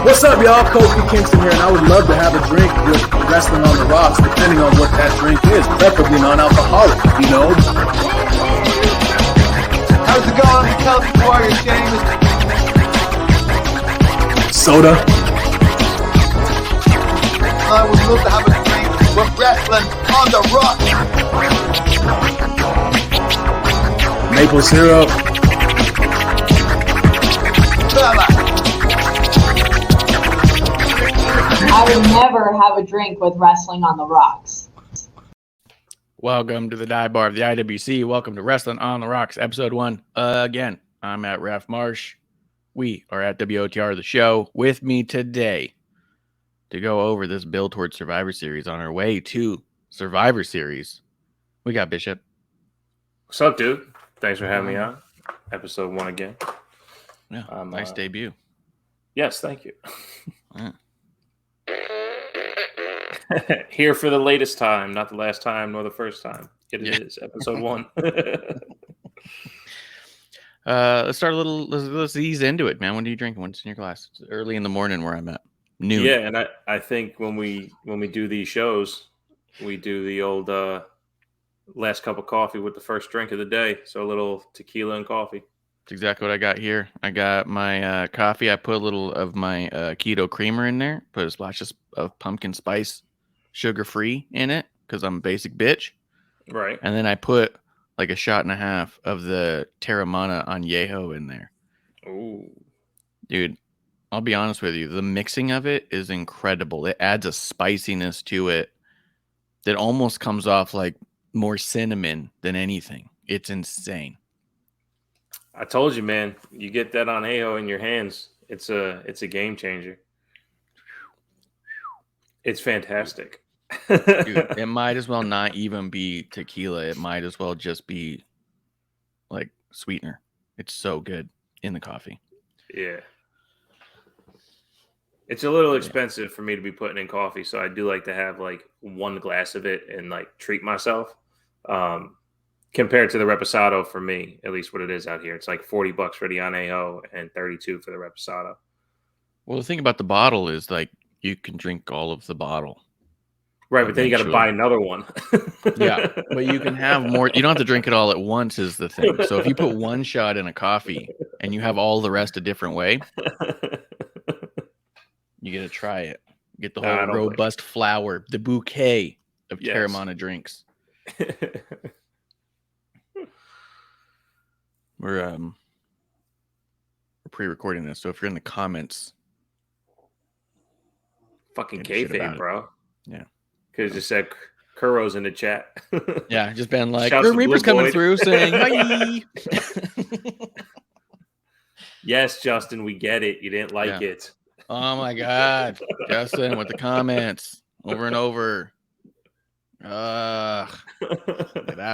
What's up, y'all? Kofi Kingston here, and I would love to have a drink with Wrestling on the Rocks, depending on what that drink is. Preferably non-alcoholic, you know? How's it going? Tell the Warrior James. Soda. I would love to have a drink with Wrestling on the Rocks. Maple syrup. I would never have a drink with Wrestling on the Rocks. Welcome to the dive bar of the IWC. Welcome to Wrestling on the Rocks, episode 1. Again, I'm at Ref Marsh. We are at WOTR, the show. With me today to go over this build towards Survivor Series on our way to Survivor Series, we got Bishop. What's up, dude? Thanks for having me on. Episode 1 again. Yeah, nice debut. Yes, thank you. Yeah. Here for the latest time, not the last time nor the first time. It is episode 1. Let's start a little. Let's ease into it, man. When do you drink? What's in your glass? It's early in the morning where I'm at. Noon. Yeah, and I think when we do these shows, we do the old last cup of coffee with the first drink of the day. So a little tequila and coffee. That's exactly what I got here. I got my coffee. I put a little of my keto creamer in there. Put a splash of pumpkin spice, sugar-free in it because I'm a basic bitch. Right. And then I put like a shot and a half of the Terramana Añejo in there. Ooh. Dude, I'll be honest with you. The mixing of it is incredible. It adds a spiciness to it that almost comes off like more cinnamon than anything. It's insane. I told you, man. You get that Añejo in your hands, it's a game changer. It's fantastic. Dude, it might as well not even be tequila. It might as well just be like sweetener. It's so good in the coffee. Yeah. It's a little expensive for me to be putting in coffee, so I do like to have like one glass of it and like treat myself. Compared to the Reposado, for me, at least what it is out here, it's like $40 for the Añejo and $32 for the Reposado. Well, the thing about the bottle is like you can drink all of the bottle. Right, but then you got to buy another one. Yeah, but you can have more. You don't have to drink it all at once is the thing. So if you put one shot in a coffee and you have all the rest a different way, you get to try it. Get the whole robust flower, the bouquet of Terramana drinks. We're pre-recording this, so if you're in the comments, fucking kayfabe, bro. Yeah, because just said Kuro's in the chat. Yeah, just been like, Shouts to Reaper's Blue coming Boyd. through saying hi. Yes, Justin, we get it. You didn't like it. Oh my God, Justin with the comments over and over. Get out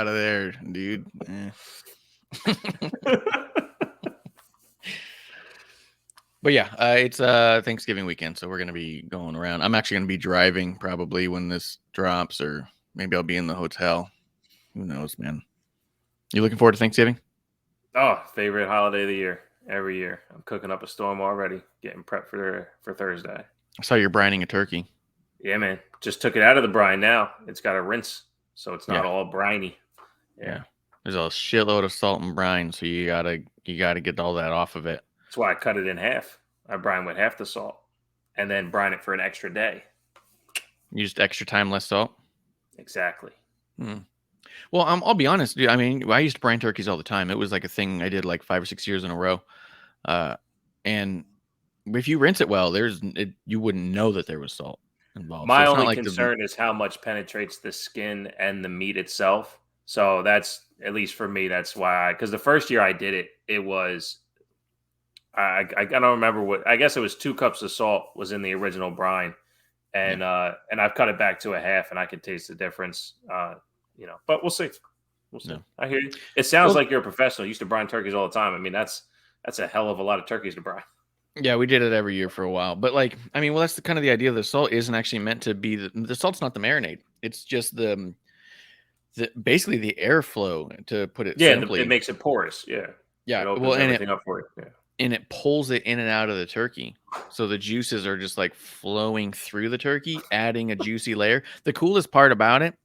of there, dude. But yeah, it's Thanksgiving weekend, so we're gonna be going around. I'm actually gonna be driving probably when this drops, or maybe I'll be in the hotel. Who knows, man? You looking forward to Thanksgiving? Oh, favorite holiday of the year. Every year, I'm cooking up a storm already, getting prepped for Thursday. I saw you're brining a turkey. Yeah, man. Just took it out of the brine now. It's got a rinse, so it's not Yeah. all briny. Yeah. There's a shitload of salt and brine, so you gotta get all that off of it. That's why I cut it in half. I brine with half the salt, and then brine it for an extra day. You just extra time, less salt. Exactly. Well, I'll be honest, dude. I mean, I used to brine turkeys all the time. It was like a thing I did like 5 or 6 years in a row. And if you rinse it well, you wouldn't know that there was salt involved. My so it's only not like concern is how much penetrates the skin and the meat itself. So that's, at least for me, that's why because the first year I did it, it was I don't remember what, I guess it was 2 cups of salt was in the original brine, and I've cut it back to a half, and I can taste the difference. But we'll see. We'll see. No. I hear you. It sounds like you're a professional. You used to brine turkeys all the time. I mean, that's a hell of a lot of turkeys to brine. Yeah, we did it every year for a while. But like, I mean, well, that's the kind of the idea. The salt isn't actually meant to be the salt's not the marinade. It's just the basically the airflow, to put it simply. It makes it porous. Yeah. Yeah. It opens Well, everything up for it. Yeah. And it pulls it in and out of the turkey. So the juices are just like flowing through the turkey, adding a juicy layer. The coolest part about it,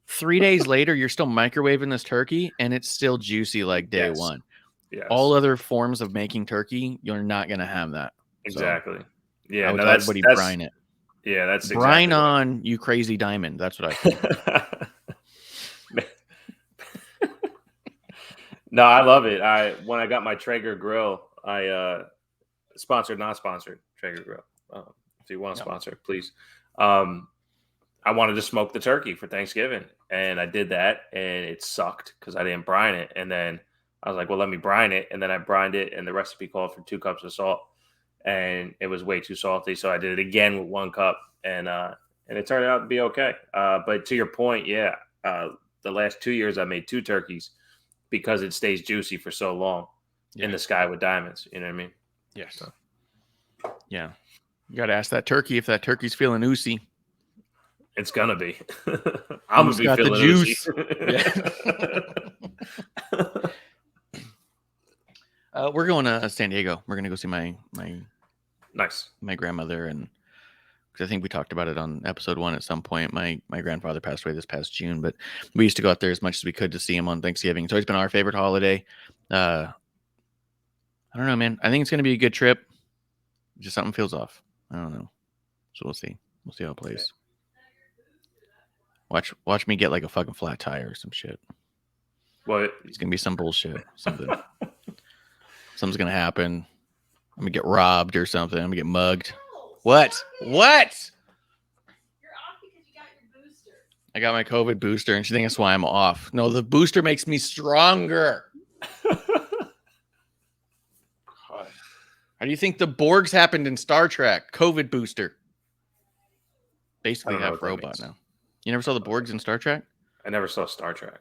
3 days later, you're still microwaving this turkey and it's still juicy like day one. Yes. All other forms of making turkey, you're not going to have that. Exactly. So yeah. I would tell everybody brine it. Yeah, that's brine exactly on, you crazy diamond. That's what I think. No, I love it. When I got my Traeger grill, I sponsored, not sponsored Traeger grill. If you want to sponsor, please. I wanted to smoke the turkey for Thanksgiving, and I did that, and it sucked because I didn't brine it. And then I was like, well, let me brine it, and then I brined it, and the recipe called for 2 cups of salt, and it was way too salty, so I did it again with 1 cup, and it turned out to be okay. But to your point, the last 2 years I made 2 turkeys because it stays juicy for so long in the sky with diamonds. You know what I mean? Yes. So. Yeah. You got to ask that turkey if that turkey's feeling oozy. It's gonna be. I'm gonna be feeling the juice. We're going to San Diego. We're gonna go see my grandmother, and because I think we talked about it on episode 1 at some point. My grandfather passed away this past June, but we used to go out there as much as we could to see him on Thanksgiving. It's always been our favorite holiday. I don't know, man. I think it's gonna be a good trip. Just something feels off. I don't know. So we'll see. We'll see how it plays. Watch me get like a fucking flat tire or some shit. What? It's gonna be some bullshit. Something. Something's gonna happen. I'm gonna get robbed or something. I'm gonna get mugged. What? You're off because you got your booster. I got my COVID booster, and she thinks that's why I'm off. No, the booster makes me stronger. How do you think the Borgs happened in Star Trek? COVID booster. Basically half robot now. You never saw the Borgs in Star Trek? I never saw Star Trek.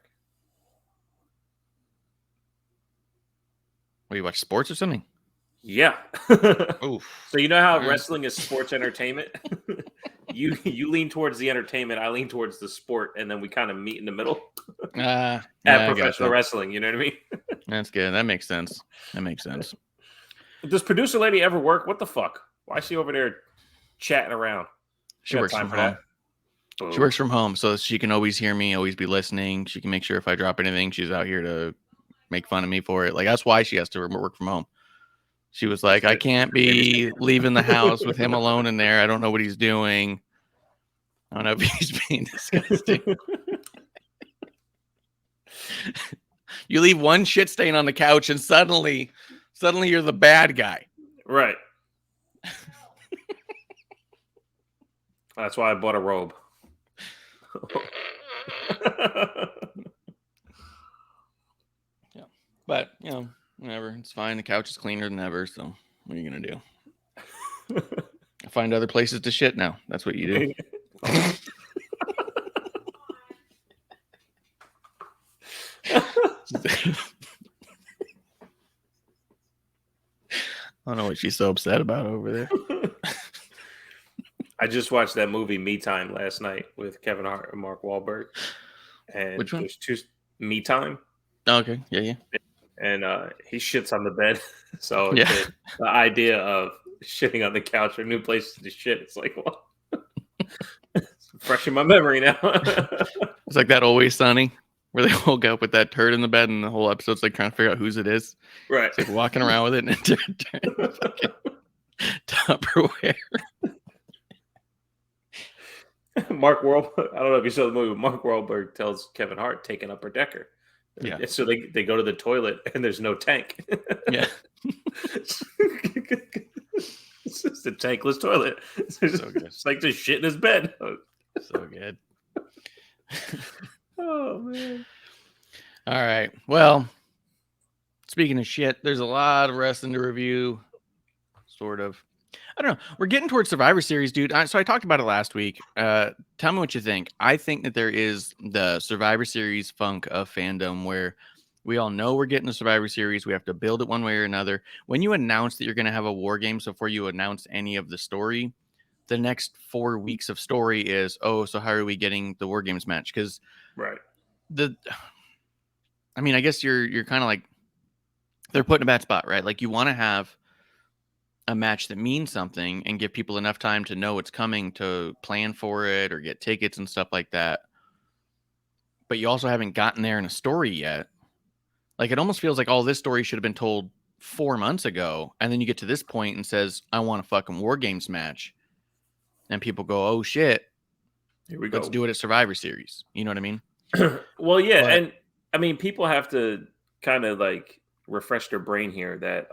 What, you watch sports or something? Yeah. Oof. So you know how wrestling is sports entertainment? you lean towards the entertainment, I lean towards the sport, and then we kind of meet in the middle. At professional wrestling, you know what I mean? That's good. That makes sense. Does producer lady ever work? What the fuck? Why is she over there chatting around? She works from home. She works from home, so she can always hear me, always be listening. She can make sure if I drop anything, she's out here to make fun of me for it. Like, that's why she has to work from home. She was like, I can't be leaving the house with him alone in there. I don't know what he's doing. I don't know if he's being disgusting. You leave one shit stain on the couch and suddenly you're the bad guy. Right. That's why I bought a robe. Yeah. But, whatever. It's fine. The couch is cleaner than ever, so what are you going to do? Find other places to shit now. That's what you do. I don't know what she's so upset about over there. I just watched that movie Me Time last night with Kevin Hart and Mark Wahlberg. And Which one? there's two Me Time. Oh, okay. Yeah. And he shits on the bed. So Yeah. the idea of shitting on the couch or new places to shit, it's like, well, it's fresh in my memory now. It's like that Always Sunny where they woke up with that turd in the bed and the whole episode's like trying to figure out whose it is. Right. It's like walking around with it and turn the fucking Tupperware. Mark Wahlberg, I don't know if you saw the movie, but Mark Wahlberg tells Kevin Hart take an upper decker. Yeah. So they go to the toilet and there's no tank. Yeah. It's just a tankless toilet. It's So good. It's like just shit in his bed. So good. Oh man. All right. Well, speaking of shit, there's a lot of wrestling to review. Sort of. I don't know. We're getting towards Survivor Series, dude. So I talked about it last week. Tell me what you think. I think that there is the Survivor Series funk of fandom where we all know we're getting the Survivor Series. We have to build it one way or another. When you announce that you're going to have a war game before you announce any of the story, the next 4 weeks of story is, oh, so how are we getting the war games match? Because Right. I guess you're kind of like, they're put in a bad spot, right? Like you want to have a match that means something and give people enough time to know it's coming to plan for it or get tickets and stuff like that. But you also haven't gotten there in a story yet. Like it almost feels like all this story should have been told 4 months ago. And then you get to this point and says, I want a fucking war games match. And people go, oh shit, Here we go. let's do it at Survivor Series. You know what I mean? Well, yeah. But- And I mean, people have to kind of like refresh their brain here that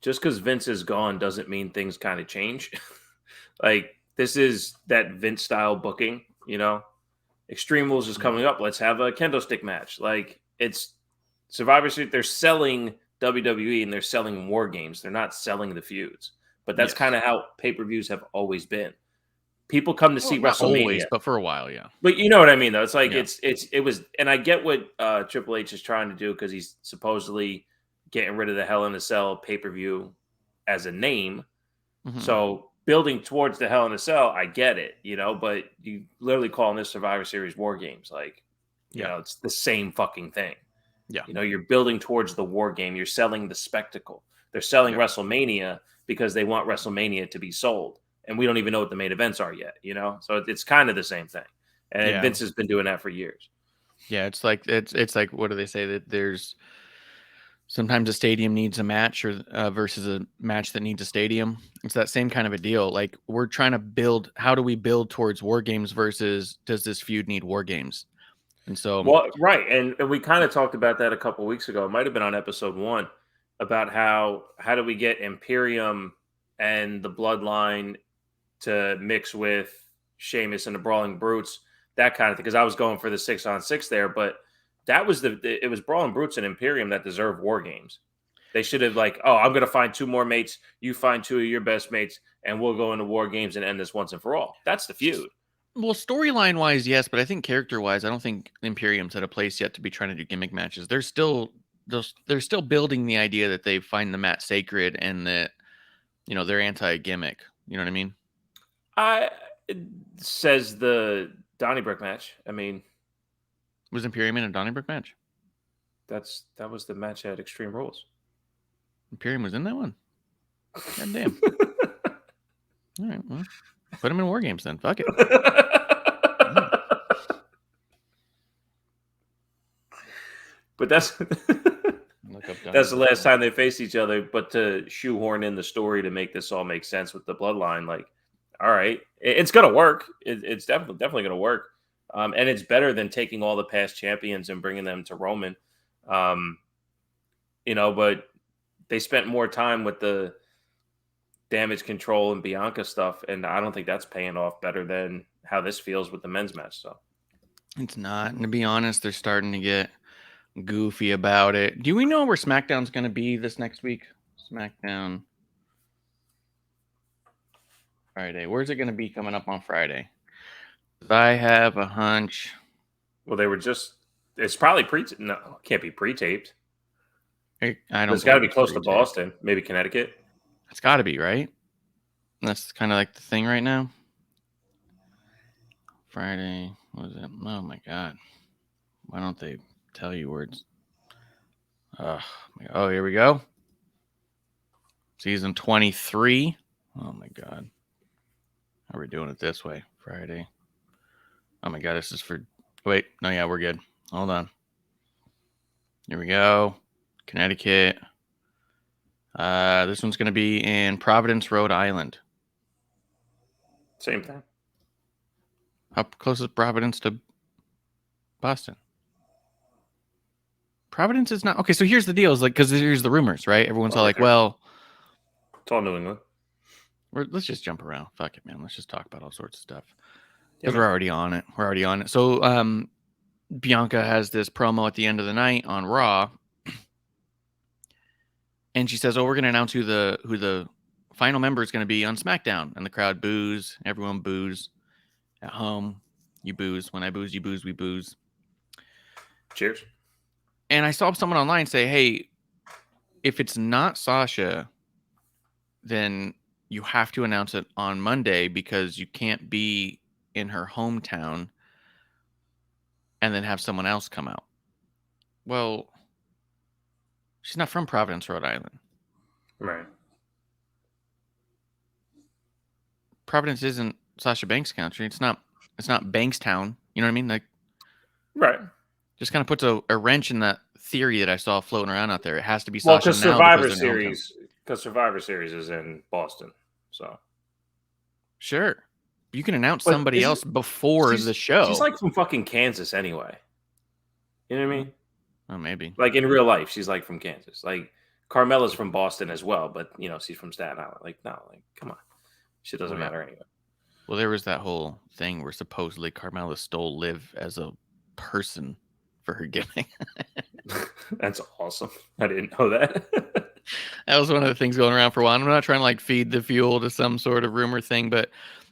just because Vince is gone doesn't mean things kind of change. Like this is that Vince style booking, you know. Extreme Rules is coming up. Let's have a kendo stick match. Like it's Survivor Series. They're selling WWE and they're selling war games. They're not selling the feuds. But that's kind of how pay-per-views have always been. People come to see not WrestleMania, always, but for a while, yeah. but you know what I mean, though. It's like Yeah. it was, and I get what Triple H is trying to do because he's supposedly getting rid of the Hell in a Cell pay-per-view as a name. Mhm. So building towards the Hell in a Cell, I get it, you know, but you literally calling this Survivor Series War Games, like, you know, it's the same fucking thing. Yeah. You know, you're building towards the war game. You're selling the spectacle. They're selling WrestleMania because they want WrestleMania to be sold. And we don't even know what the main events are yet, you know? So it's kind of the same thing. And Vince has been doing that for years. Yeah, it's like what do they say that there's sometimes a stadium needs a match or versus a match that needs a stadium. It's that same kind of a deal. Like we're trying to build. How do we build towards war games versus does this feud need war games? And so, well, right, and we kind of talked about that a couple of weeks ago. It might have been on episode 1 about how do we get Imperium and the Bloodline to mix with Sheamus and the Brawling Brutes, that kind of thing. Because I was going for the 6-on-6 there, but that was it was Brawling Brutes and Imperium that deserve war games. They should have like, oh, I'm going to find 2 more mates. You find 2 of your best mates, and we'll go into war games and end this once and for all. That's the feud. well, storyline wise, yes, but I think character wise, I don't think Imperium's at a place yet to be trying to do gimmick matches. They're still building the idea that they find the mat sacred and that they're anti-gimmick. You know what I mean? It says the Donnybrook match. I mean, was Imperium in a Donnybrook match? That was the match at Extreme Rules. Imperium was in that one. God damn. All right, well, put him in war games then. Fuck it. But that's the last time they faced each other. But to shoehorn in the story to make this all make sense with the bloodline, like, all right, it's gonna work. It's definitely gonna work, and it's better than taking all the past champions and bringing them to Roman. But they spent more time with the Damage Control and Bianca stuff, and I don't think that's paying off better than how this feels with the men's match. So it's not. And to be honest, they're starting to get goofy about it. Do we know where SmackDown's going to be this next week? SmackDown Friday. Where's it going to be coming up on Friday? I have a hunch. Well, it's probably no, it can't be pre-taped. I don't. It's got to be believe close to 3-2. Boston, maybe Connecticut. It's got to be, right? That's kind of like the thing right now. Friday, what was it? Oh my god! Why don't they tell you words? Oh, here we go. Season 23. Oh my god! How are we doing it this way? Friday. Oh my god! This is for. Wait, no, yeah, we're good. Hold on. Here we go. Connecticut. This one's going to be in Providence, Rhode Island. Same thing. How close is Providence to Boston? Providence is not. Okay, so here's the deal. Is like, because here's the rumors, right? Everyone's all like, well, it's all New England. Let's just jump around. Fuck it, man. Let's just talk about all sorts of stuff. Yeah, Because we're already on it. So Bianca has this promo at the end of the night on Raw. And she says, we're going to announce who the final member is going to be on SmackDown. And the crowd boos. Everyone boos. At home, you booze. When I booze, you booze. We booze. Cheers. And I saw someone online say, hey, if it's not Sasha, then you have to announce it on Monday because you can't be in her hometown and then have someone else come out. Well, she's not from Providence, Rhode Island. Right. Providence isn't Sasha Banks' country. It's not Bankstown. You know what I mean? Like, right. Just kind of puts a wrench in that theory that I saw floating around out there. It has to be Well, Sasha because now Survivor Series is in Boston, so sure, you can announce But somebody else before the show. She's like from fucking Kansas anyway. You know what I mean? Oh, maybe. Like in real life, she's like from Kansas. Like Carmella's from Boston as well, but she's from Staten Island. Like, no, like come on, shit doesn't matter anyway. Well, there was that whole thing where supposedly Carmella stole Liv as a person for her gimmick. That's awesome. I didn't know that. That was one of the things going around for a while. I'm not trying to like feed the fuel to some sort of rumor thing, but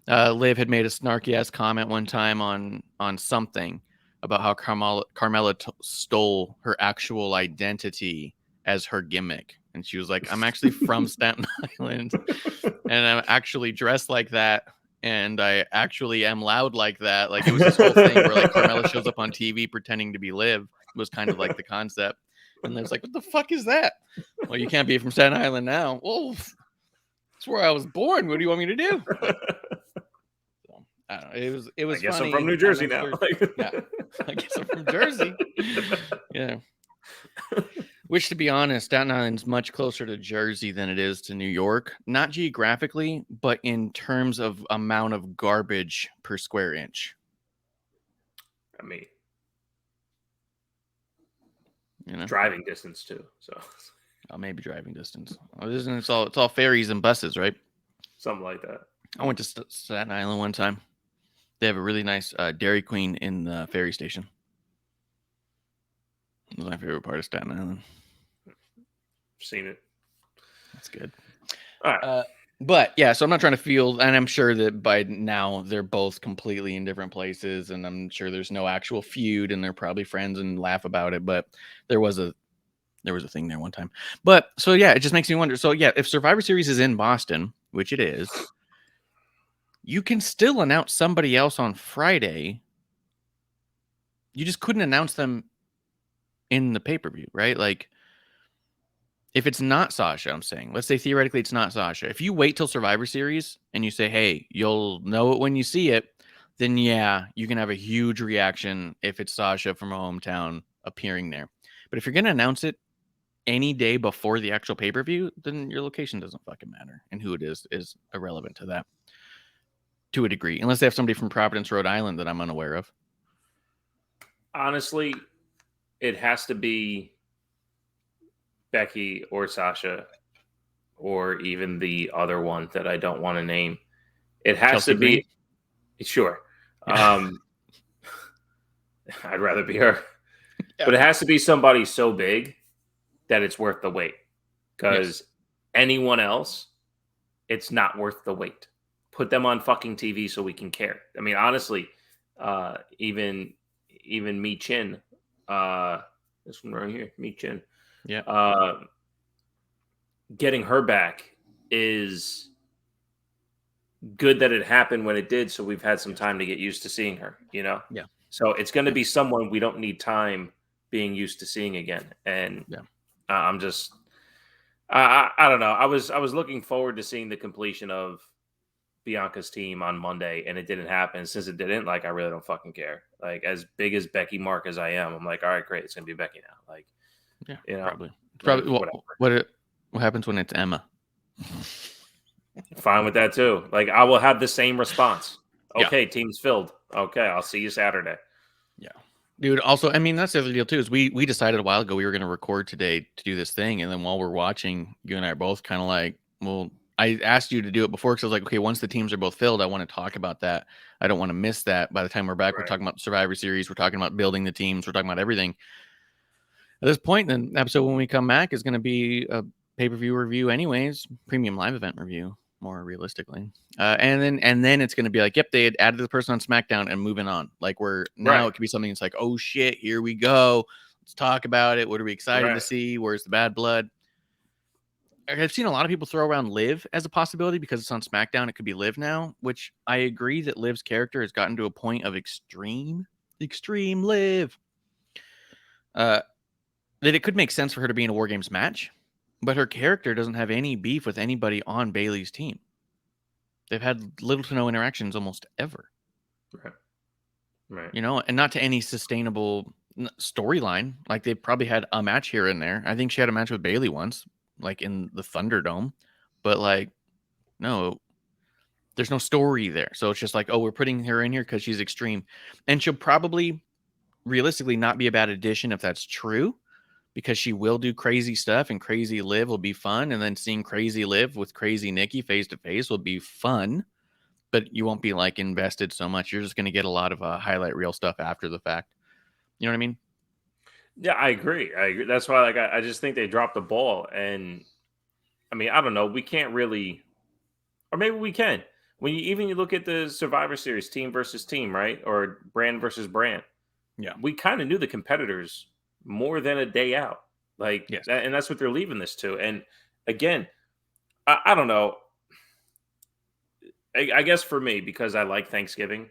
Liv had made a snarky ass comment one time on something about how Carmella stole her actual identity as her gimmick. And she was like, I'm actually from Staten Island and I'm actually dressed like that. And I actually am loud like that. Like it was this whole thing where like Carmella shows up on TV pretending to be Liv was kind of like the concept. And there's like, what the fuck is that? Well, you can't be from Staten Island now. Well, that's where I was born. What do you want me to do? So, I don't know. It was I guess funny. I'm from New Jersey now. Yeah. I guess I'm from Jersey. Yeah. Which, to be honest, Staten Island's much closer to Jersey than it is to New York. Not geographically, but in terms of amount of garbage per square inch. I mean, driving distance too. So, maybe driving distance. It's all ferries and buses, right? Something like that. I went to Staten Island one time. They have a really nice Dairy Queen in the ferry station. It was my favorite part of Staten Island. Seen it. That's good. All right. But yeah, so I'm not trying to field, and I'm sure that by now they're both completely in different places, and I'm sure there's no actual feud, and they're probably friends and laugh about it. But there was a thing there one time. But so yeah, it just makes me wonder. So yeah, if Survivor Series is in Boston, which it is, you can still announce somebody else on Friday. You just couldn't announce them in the pay-per-view, right? Like, if it's not Sasha, I'm saying, let's say theoretically it's not Sasha. If you wait till Survivor Series and you say, hey, you'll know it when you see it, then yeah, you can have a huge reaction if it's Sasha from a hometown appearing there. But if you're going to announce it any day before the actual pay-per-view, then your location doesn't fucking matter. And who it is irrelevant to that, to a degree. Unless they have somebody from Providence, Rhode Island that I'm unaware of. Honestly, it has to be Becky or Sasha or even the other one that I don't want to name. It has Chelsea to be Green? Sure. I'd rather be her. Yeah. But it has to be somebody so big that it's worth the wait. Because anyone else, it's not worth the wait. Put them on fucking TV so we can care. I mean, honestly, even Mi Chin, this one right here, Mi Chin. Yeah. Getting her back is good that it happened when it did, so we've had some time to get used to seeing her, Yeah. So it's going to be someone we don't need time being used to seeing again. And Yeah. I'm just I don't know. I was looking forward to seeing the completion of Bianca's team on Monday, and it didn't happen. Since it didn't, like, I really don't fucking care. Like, as big as Becky Mark as I am, I'm like, all right, great, it's gonna be Becky now. Like, Yeah. Probably. It's probably whatever. what happens when it's Emma? Fine with that too. Like, I will have the same response. Yeah. Okay, team's filled. Okay, I'll see you Saturday. Yeah. Dude, also, I mean, that's the other deal too, is we decided a while ago we were going to record today to do this thing. And then while we're watching, you and I are both kind of like, well, I asked you to do it before because I was like, okay, once the teams are both filled, I want to talk about that. I don't want to miss that. By the time we're back, we're Right. talking about Survivor Series. We're talking about building the teams. We're talking about everything. At this point, the episode when we come back is going to be a pay-per-view review anyways, premium live event review, more realistically. And then it's going to be like, yep, they had added the person on SmackDown and moving on. Like, we're now Right. it could be something that's like, oh shit, here we go. Let's talk about it. What are we excited to Right. see? Where's the bad blood? I've seen a lot of people throw around Liv as a possibility because it's on SmackDown. It could be Liv now, which I agree that Liv's character has gotten to a point of extreme Liv. That it could make sense for her to be in a War Games match, but her character doesn't have any beef with anybody on Bayley's team. They've had little to no interactions almost ever. Right. And not to any sustainable storyline. Like, they probably had a match here and there. I think she had a match with Bayley once, like in the Thunderdome, but like, no, there's no story there. So it's just like, oh, we're putting her in here because she's extreme, and she'll probably realistically not be a bad addition if that's true, because she will do crazy stuff, and Crazy Liv will be fun. And then seeing Crazy Liv with Crazy Nikki face to face will be fun, but you won't be like invested so much. You're just going to get a lot of highlight reel stuff after the fact. You know what I mean? Yeah, I agree. That's why, like, I just think they dropped the ball. And I mean, I don't know. We can't really, or maybe we can. When you look at the Survivor Series, team versus team, right? Or brand versus brand. Yeah. We kind of knew the competitors more than a day out. Like, Yes. and that's what they're leaving this to. And again, I don't know. I guess for me, because I like Thanksgiving,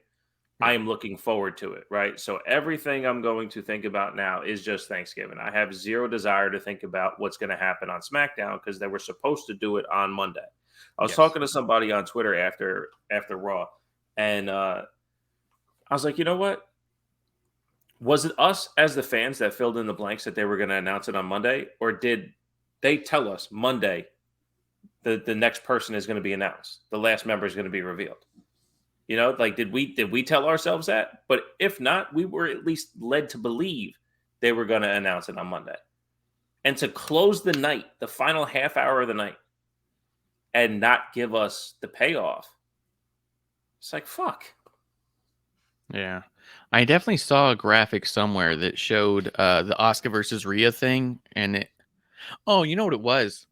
I am looking forward to it, right? So everything I'm going to think about now is just Thanksgiving. I have zero desire to think about what's going to happen on SmackDown because they were supposed to do it on Monday. I was talking to somebody on Twitter after Raw, and I was like, you know what? Was it us as the fans that filled in the blanks that they were going to announce it on Monday, or did they tell us Monday the next person is going to be announced, the last member is going to be revealed? Like, did we tell ourselves that? But if not, we were at least led to believe they were going to announce it on Monday. And to close the night, the final half hour of the night, and not give us the payoff, it's like, fuck. Yeah. I definitely saw a graphic somewhere that showed the Asuka versus Rhea thing. And you know what it was?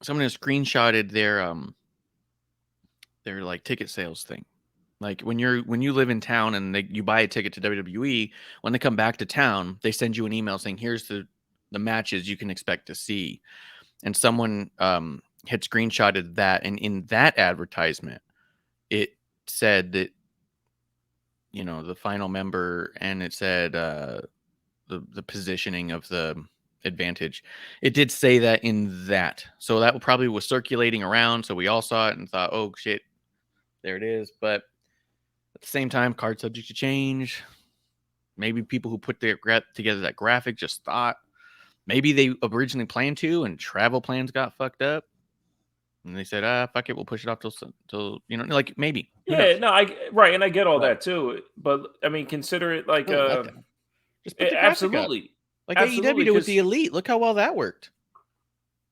Someone has screenshotted their like ticket sales thing. Like, when you live in town and you buy a ticket to WWE, when they come back to town, they send you an email saying, here's the matches you can expect to see. And someone had screenshotted that, and in that advertisement, it said that, the final member, and it said the positioning of the advantage. It did say that in that. So that probably was circulating around. So we all saw it and thought, oh shit, there it is. But at the same time, card subject to change. Maybe people who put together that graphic just thought maybe they originally planned to, and travel plans got fucked up. And they said, fuck it, we'll push it off till like, maybe. Who knows? No, right, and I get all that too. But I mean, consider it like just put the graphic up. Like AEW did with the Elite. Look how well that worked.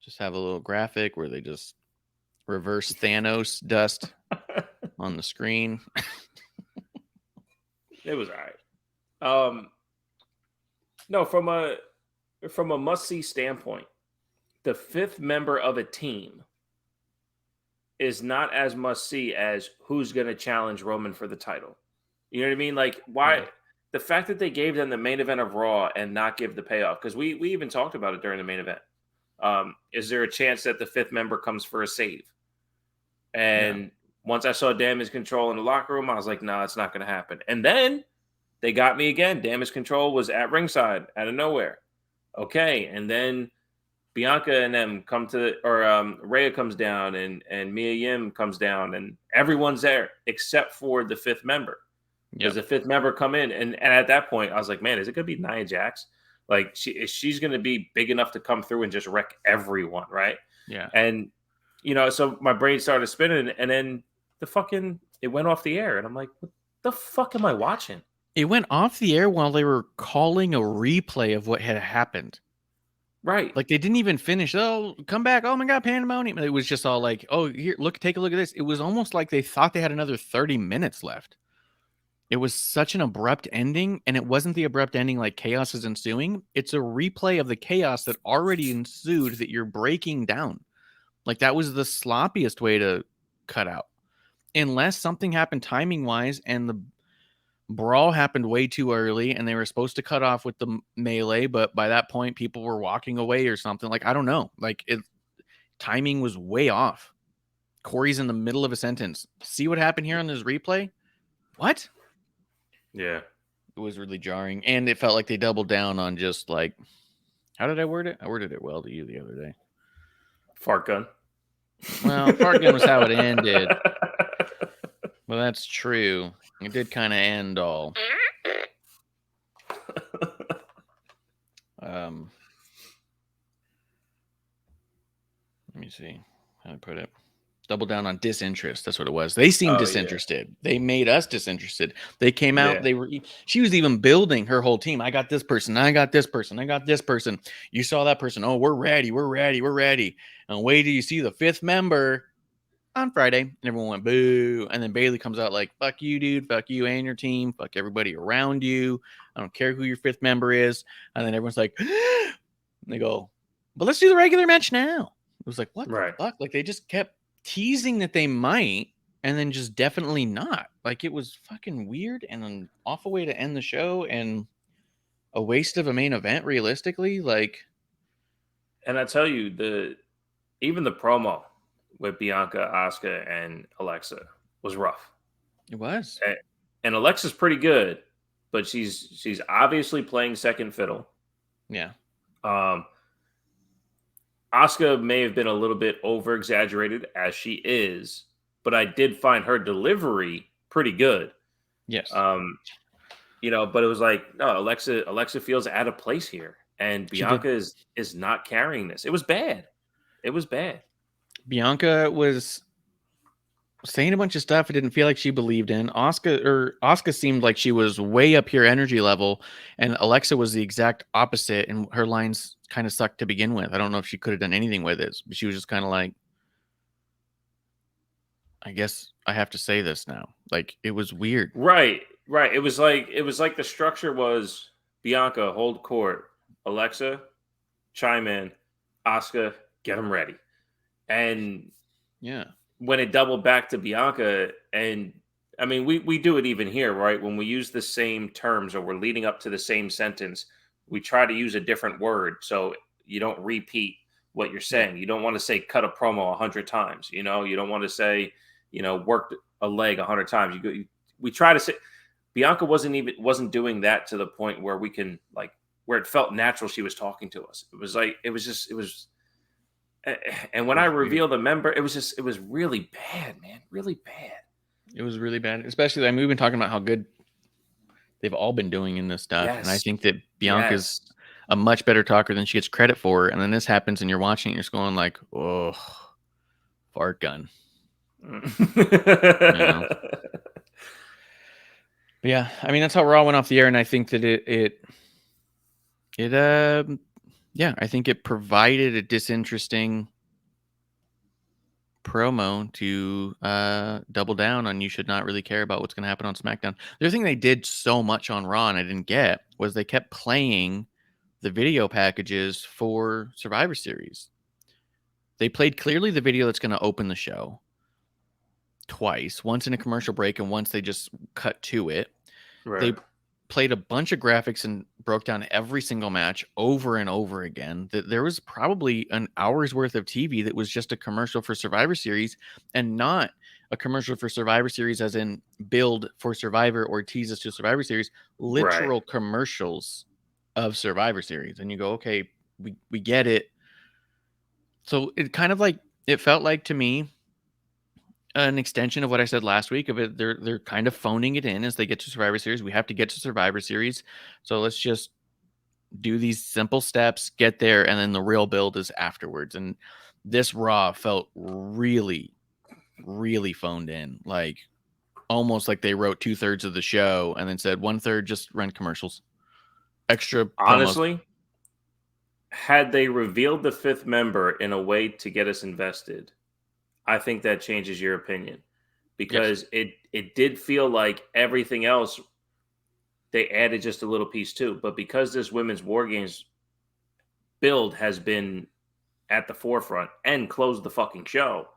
Just have a little graphic where they just reverse Thanos dust on the screen. It was all right. No, from a must-see standpoint, the fifth member of a team is not as must-see as who's going to challenge Roman for the title. You know what I mean? Like, why? the fact that they gave them the main event of Raw and not give the payoff, because we even talked about it during the main event. Is there a chance that the fifth member comes for a save? And once I saw Damage Control in the locker room, I was like, nah, it's not going to happen. And then they got me again. Damage Control was at ringside out of nowhere. Okay. And then Bianca and them come to, or Rhea comes down and Mia Yim comes down and everyone's there except for the fifth member. Because the fifth member come in. And at that point, I was like, man, is it going to be Nia Jax? Like, she's going to be big enough to come through and just wreck everyone, right? Yeah. And, so my brain started spinning, and then it went off the air. And I'm like, what the fuck am I watching? It went off the air while they were calling a replay of what had happened. Right. Like, they didn't even finish. Oh, come back. Oh, my God, pandemonium. It was just all like, oh, here, take a look at this. It was almost like they thought they had another 30 minutes left. It was such an abrupt ending, and it wasn't the abrupt ending like chaos is ensuing. It's a replay of the chaos that already ensued that you're breaking down. Like, that was the sloppiest way to cut out. Unless something happened timing-wise and the brawl happened way too early and they were supposed to cut off with the melee, but by that point, people were walking away or something. Like, I don't know. Like, timing was way off. Corey's in the middle of a sentence. See what happened here on this replay? What? Yeah. It was really jarring. And it felt like they doubled down on just like, how did I word it? I worded it well to you the other day. Fart gun. Well, fart gun was how it ended. Well, that's true. It did kind of end all. Let me see how I put it. Double down on disinterest. That's what it was. They seemed disinterested. Yeah. They made us disinterested. They came out. Yeah. She was even building her whole team. I got this person. I got this person. I got this person. You saw that person. Oh, we're ready. We're ready. We're ready. And wait till you see the fifth member on Friday. And everyone went boo. And then Bayley comes out like, fuck you, dude. Fuck you and your team. Fuck everybody around you. I don't care who your fifth member is. And then everyone's like, and they go, but let's do the regular match now. It was like, what the fuck? Like, they just kept teasing that they might, and then just definitely not. Like, it was fucking weird and an awful way to end the show and a waste of a main event, realistically. Like, and I tell you, even the promo with Bianca, Asuka, and Alexa was rough. It was. And Alexa's pretty good, but she's obviously playing second fiddle. Yeah. Asuka may have been a little bit over-exaggerated, as she is, but I did find her delivery pretty good. Yes. But it was like, no, Alexa feels out of place here, and Bianca is not carrying this. It was bad. It was bad. Bianca was saying a bunch of stuff I didn't feel like she believed in. Asuka seemed like she was way up here energy level, and Alexa was the exact opposite, and her lines kind of sucked to begin with. I don't know if she could have done anything with it, but she was just kind of like, I guess I have to say this now. Like, it was weird. Right. It was like the structure was Bianca, hold court, Alexa, chime in, Asuka, get them ready. And yeah, when it doubled back to Bianca, and I mean, we do it even here, right? When we use the same terms or we're leading up to the same sentence, we try to use a different word so you don't repeat what you're saying. You don't want to say cut a promo 100 times. You don't want to say, worked a leg 100 times. We try to say Bianca wasn't doing that to the point where we can where it felt natural she was talking to us. It was. And when I reveal the member, it was really bad, man. Really bad. It was really bad. Especially, we've been talking about how good they've all been doing in this stuff. Yes. And I think that Bianca's a much better talker than she gets credit for. And then this happens and you're watching it, you're just going like, oh, fart gun. But yeah, I mean, that's how Raw went off the air. And I think that I think it provided a disinteresting promo to double down on you should not really care about what's going to happen on SmackDown. The other thing they did so much on Raw and I didn't get was they kept playing the video packages for Survivor Series. They played clearly the video that's going to open the show twice, once in a commercial break and once they just cut to it. Right. played a bunch of graphics and broke down every single match over and over again, that there was probably an hour's worth of TV that was just a commercial for Survivor Series, and not a commercial for Survivor Series as in build for Survivor or tease us to Survivor Series, literal commercials of Survivor Series. And you go, okay, we get it. So it kind of like, it felt like to me an extension of what I said last week of it. They're kind of phoning it in as they get to Survivor Series. We have to get to Survivor Series, so let's just do these simple steps, get there, and then the real build is afterwards. And this Raw felt really, really phoned in, like almost like they wrote 2/3 of the show and then said 1/3 just run commercials, extra promos. Honestly, had they revealed the fifth member in a way to get us invested, I think that changes your opinion, because it did feel like everything else they added just a little piece too. But because this women's War Games build has been at the forefront and closed the fucking show,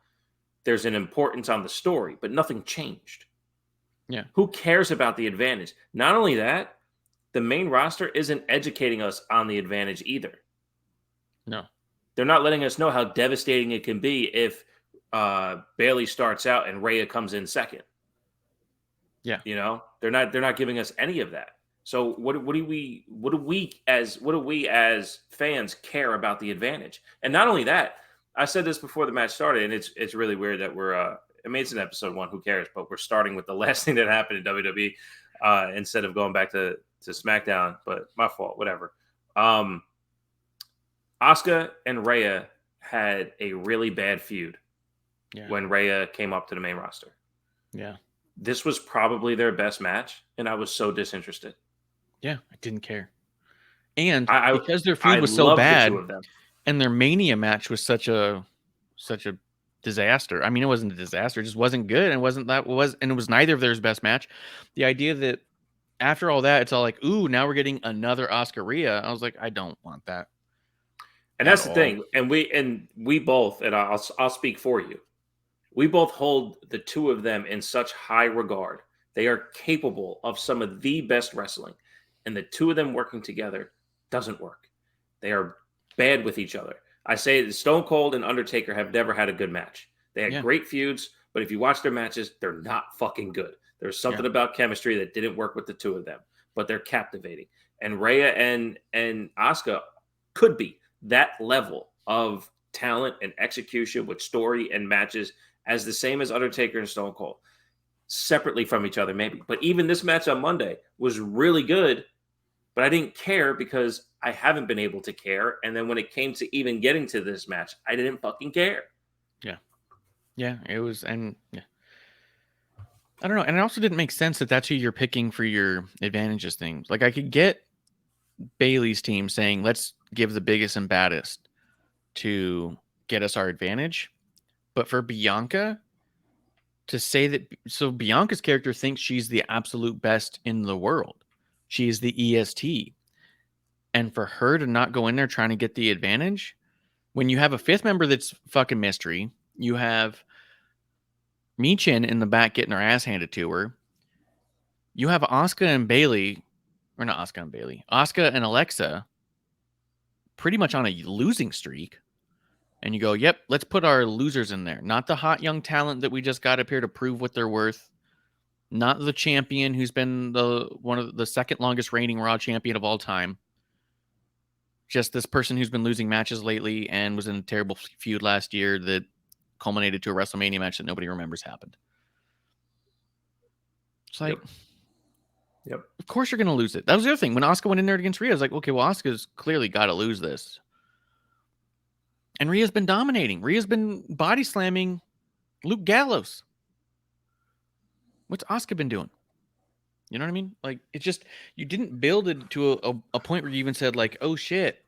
there's an importance on the story, but nothing changed. Yeah. Who cares about the advantage? Not only that, the main roster isn't educating us on the advantage either. No. They're not letting us know how devastating it can be if Bayley starts out and Rhea comes in second. Yeah. You know, they're not giving us any of that. So what do we as fans care about the advantage? And not only that, I said this before the match started, and it's really weird that we're I mean, it's in episode 1, who cares? But we're starting with the last thing that happened in WWE instead of going back to SmackDown. But my fault, whatever. Asuka and Rhea had a really bad feud when Rhea came up to the main roster. Yeah. This was probably their best match, and I was so disinterested. Yeah, I didn't care. And because their feud was so loved bad, the two of them. and their Mania match was such a disaster. I mean, it wasn't a disaster; it just wasn't good, and it was neither of their best match. The idea that after all that, it's all like, ooh, now we're getting another Asuka Rhea. I was like, I don't want that. And that's the thing. And we both, and I'll speak for you. We both hold the two of them in such high regard. They are capable of some of the best wrestling. And the two of them working together doesn't work. They are bad with each other. I say that Stone Cold and Undertaker have never had a good match. They had great feuds, but if you watch their matches, they're not fucking good. There's something about chemistry that didn't work with the two of them, but they're captivating. And Rhea and Asuka could be that level of talent and execution with story and matches as the same as Undertaker and Stone Cold, separately from each other maybe. But even this match on Monday was really good, but I didn't care because I haven't been able to care. And then when it came to even getting to this match, I didn't fucking care. Yeah, it was, and I don't know. And it also didn't make sense that that's who you're picking for your advantages things. Like, I could get Bayley's team saying, let's give the biggest and baddest to get us our advantage. But for Bianca to say that, so Bianca's character thinks she's the absolute best in the world. She's the EST. And for her to not go in there trying to get the advantage, when you have a fifth member that's fucking mystery, you have Michin in the back getting her ass handed to her. You have Asuka and Bayley, or not Asuka and Bayley, Asuka and Alexa pretty much on a losing streak. And you go, yep, let's put our losers in there. Not the hot young talent that we just got up here to prove what they're worth. Not the champion who's been one of the second longest reigning Raw champion of all time. Just this person who's been losing matches lately and was in a terrible feud last year that culminated to a WrestleMania match that nobody remembers happened. It's like, yep. Of course you're going to lose it. That was the other thing. When Asuka went in there against Rhea, I was like, okay, well, Asuka's clearly got to lose this. And Rhea's been dominating. Rhea's been body slamming Luke Gallows. What's Asuka been doing? You know what I mean? Like, it's just, you didn't build it to a point where you even said, like, oh shit,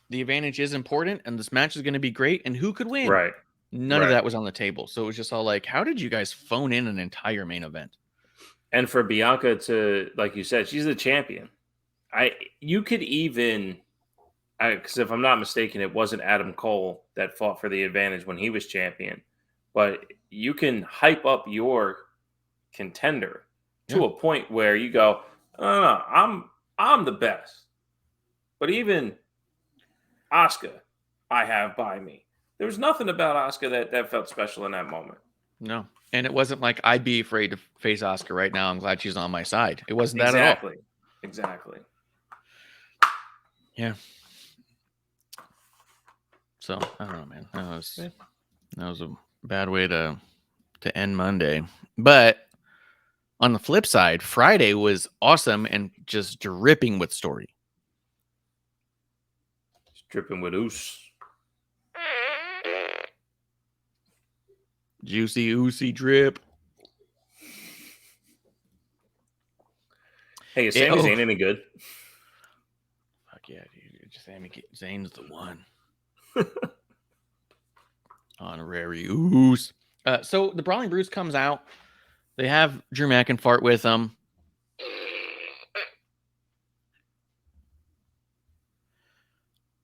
the advantage is important and this match is going to be great and who could win? Right. None of that was on the table. So it was just all like, how did you guys phone in an entire main event? And for Bianca to, like you said, she's the champion. You could even, because if I'm not mistaken, it wasn't Adam Cole that fought for the advantage when he was champion. But you can hype up your contender to a point where you go, No. I'm the best. But even Asuka, I have by me. There was nothing about Asuka that felt special in that moment. No. And it wasn't like I'd be afraid to face Asuka right now. I'm glad she's on my side. It wasn't that at all. Exactly. Yeah. So I don't know, man. That was a bad way to end Monday. But on the flip side, Friday was awesome and just dripping with story. It's dripping with oos. Juicy, oozy drip. Hey, is Sami Zayn any good? Fuck yeah, dude. Sami Zayn's the one. Honorary ooze. So the Brawling Brutes comes out. They have Drew McIntyre with them.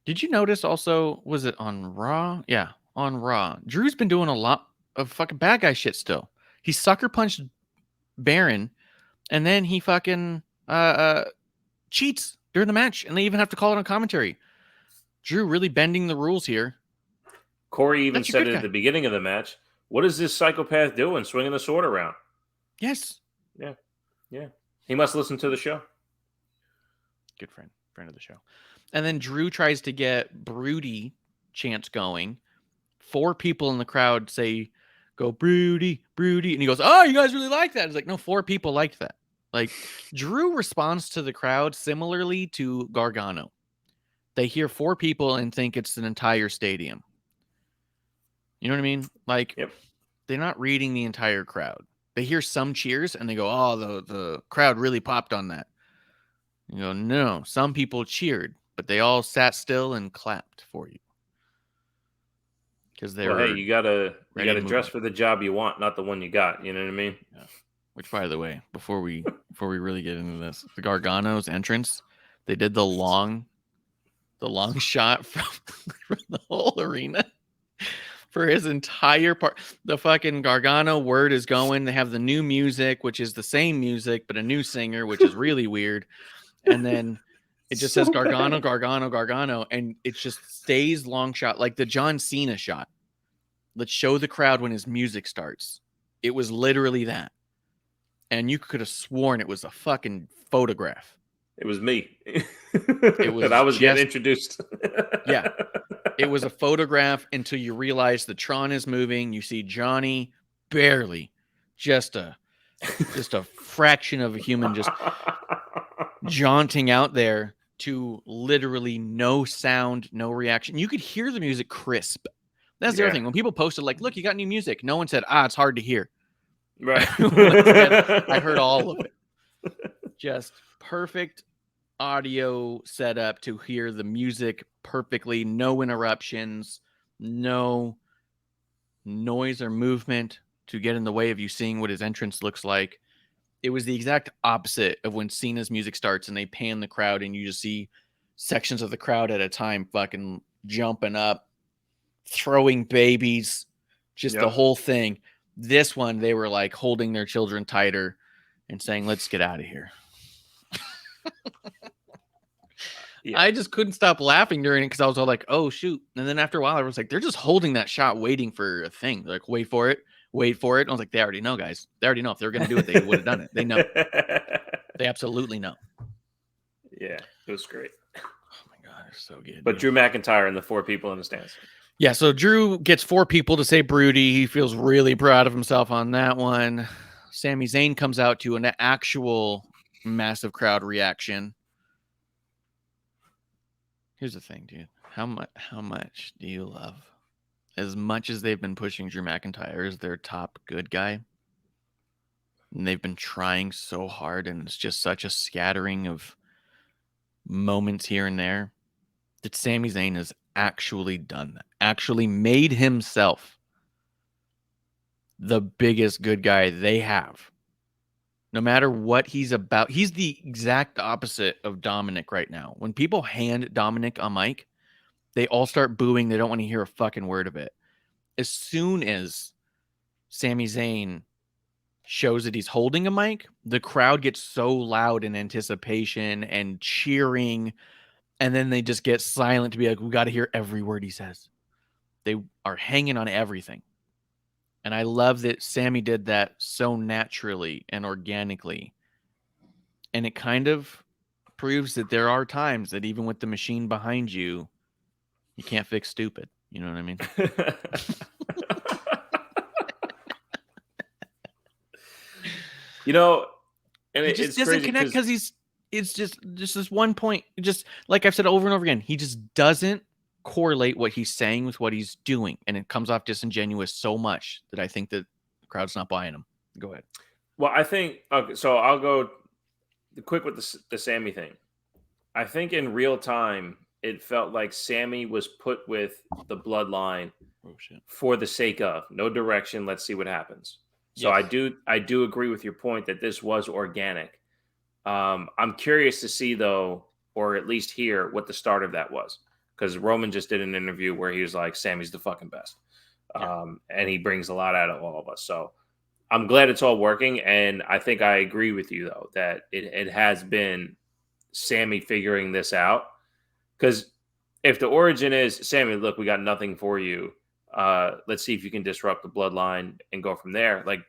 Did you notice also, was it on Raw? Yeah, on Raw. Drew's been doing a lot of fucking bad guy shit still. He sucker punched Baron, and then he fucking cheats during the match, and they even have to call it on commentary. Drew really bending the rules here. Corey even said it at the beginning of the match. What is this psychopath doing, swinging the sword around? Yes. Yeah. He must listen to the show. Good friend of the show. And then Drew tries to get Broody chants going. 4 people in the crowd say, go Broody, Broody. And he goes, oh, you guys really like that? It's like, no, 4 people liked that. Like, Drew responds to the crowd similarly to Gargano. They hear 4 people and think it's an entire stadium. You know what I mean? Like, yep. They're not reading the entire crowd. They hear some cheers and they go, oh, the crowd really popped on that. You go, no, some people cheered, but they all sat still and clapped for you. Because they were. Hey, you gotta dress for the job you want, not the one you got. You know what I mean? Yeah. Which, by the way, before we really get into this, the Gargano's entrance, they did the long shot from the whole arena for his entire part. The fucking Gargano word is going. They have the new music, which is the same music, but a new singer, which is really weird. And then it just says Gargano, Gargano, Gargano, and it just stays long shot, like the John Cena shot. Let's show the crowd when his music starts. It was literally that. And you could have sworn it was a fucking photograph. It was me. It was that I was getting introduced. Yeah. It was a photograph until you realize the Tron is moving. You see Johnny barely, just a fraction of a human just jaunting out there to literally no sound, no reaction. You could hear the music crisp. That's the other thing. When people posted, like, look, you got new music, no one said, it's hard to hear. Right. I heard all of it. Just perfect audio setup to hear the music perfectly. No interruptions, no noise or movement to get in the way of you seeing what his entrance looks like. It was the exact opposite of when Cena's music starts and they pan the crowd and you just see sections of the crowd at a time fucking jumping up, throwing babies, just the whole thing. This one, they were like holding their children tighter and saying, let's get out of here. I just couldn't stop laughing during it because I was all like, oh, shoot. And then after a while, I was like, they're just holding that shot, waiting for a thing. They're like, wait for it. And I was like, they already know, guys. They already know. If they were going to do it, they would have done it. They know. They absolutely know. Yeah, it was great. Oh, my God. It's so good. But Drew McIntyre and the 4 people in the stands. Yeah, so Drew gets 4 people to say Broody. He feels really proud of himself on that one. Sami Zayn comes out to an actual massive crowd reaction. Here's the thing, dude. How much do you love? As much as they've been pushing Drew McIntyre as their top good guy, and they've been trying so hard, and it's just such a scattering of moments here and there, that Sami Zayn has actually done that. Actually made himself the biggest good guy they have. No matter what he's about, he's the exact opposite of Dominic right now. When people hand Dominic a mic, they all start booing. They don't want to hear a fucking word of it. As soon as Sami Zayn shows that he's holding a mic, the crowd gets so loud in anticipation and cheering, and then they just get silent to be like, we got to hear every word he says. They are hanging on everything. And I love that Sammy did that so naturally and organically. And it kind of proves that there are times that even with the machine behind you, you can't fix stupid. You know what I mean? You know, and He it's just doesn't crazy connect because it's just this one point. Just like I've said over and over again, he just doesn't correlate what he's saying with what he's doing. And it comes off disingenuous so much that I think that the crowd's not buying him. Go ahead. Well, I think, okay, so I'll go quick with the Sammy thing. I think in real time, it felt like Sammy was put with the bloodline for the sake of no direction. Let's see what happens. So yes. I do agree with your point that this was organic. I'm curious to see though, or at least hear what the start of that was. Because Roman just did an interview where he was like, Sammy's the fucking best. And he brings a lot out of all of us. So I'm glad it's all working. And I think I agree with you, though, that it has been Sammy figuring this out. Because if the origin is, Sammy, look, we got nothing for you. Let's see if you can disrupt the bloodline and go from there. Like,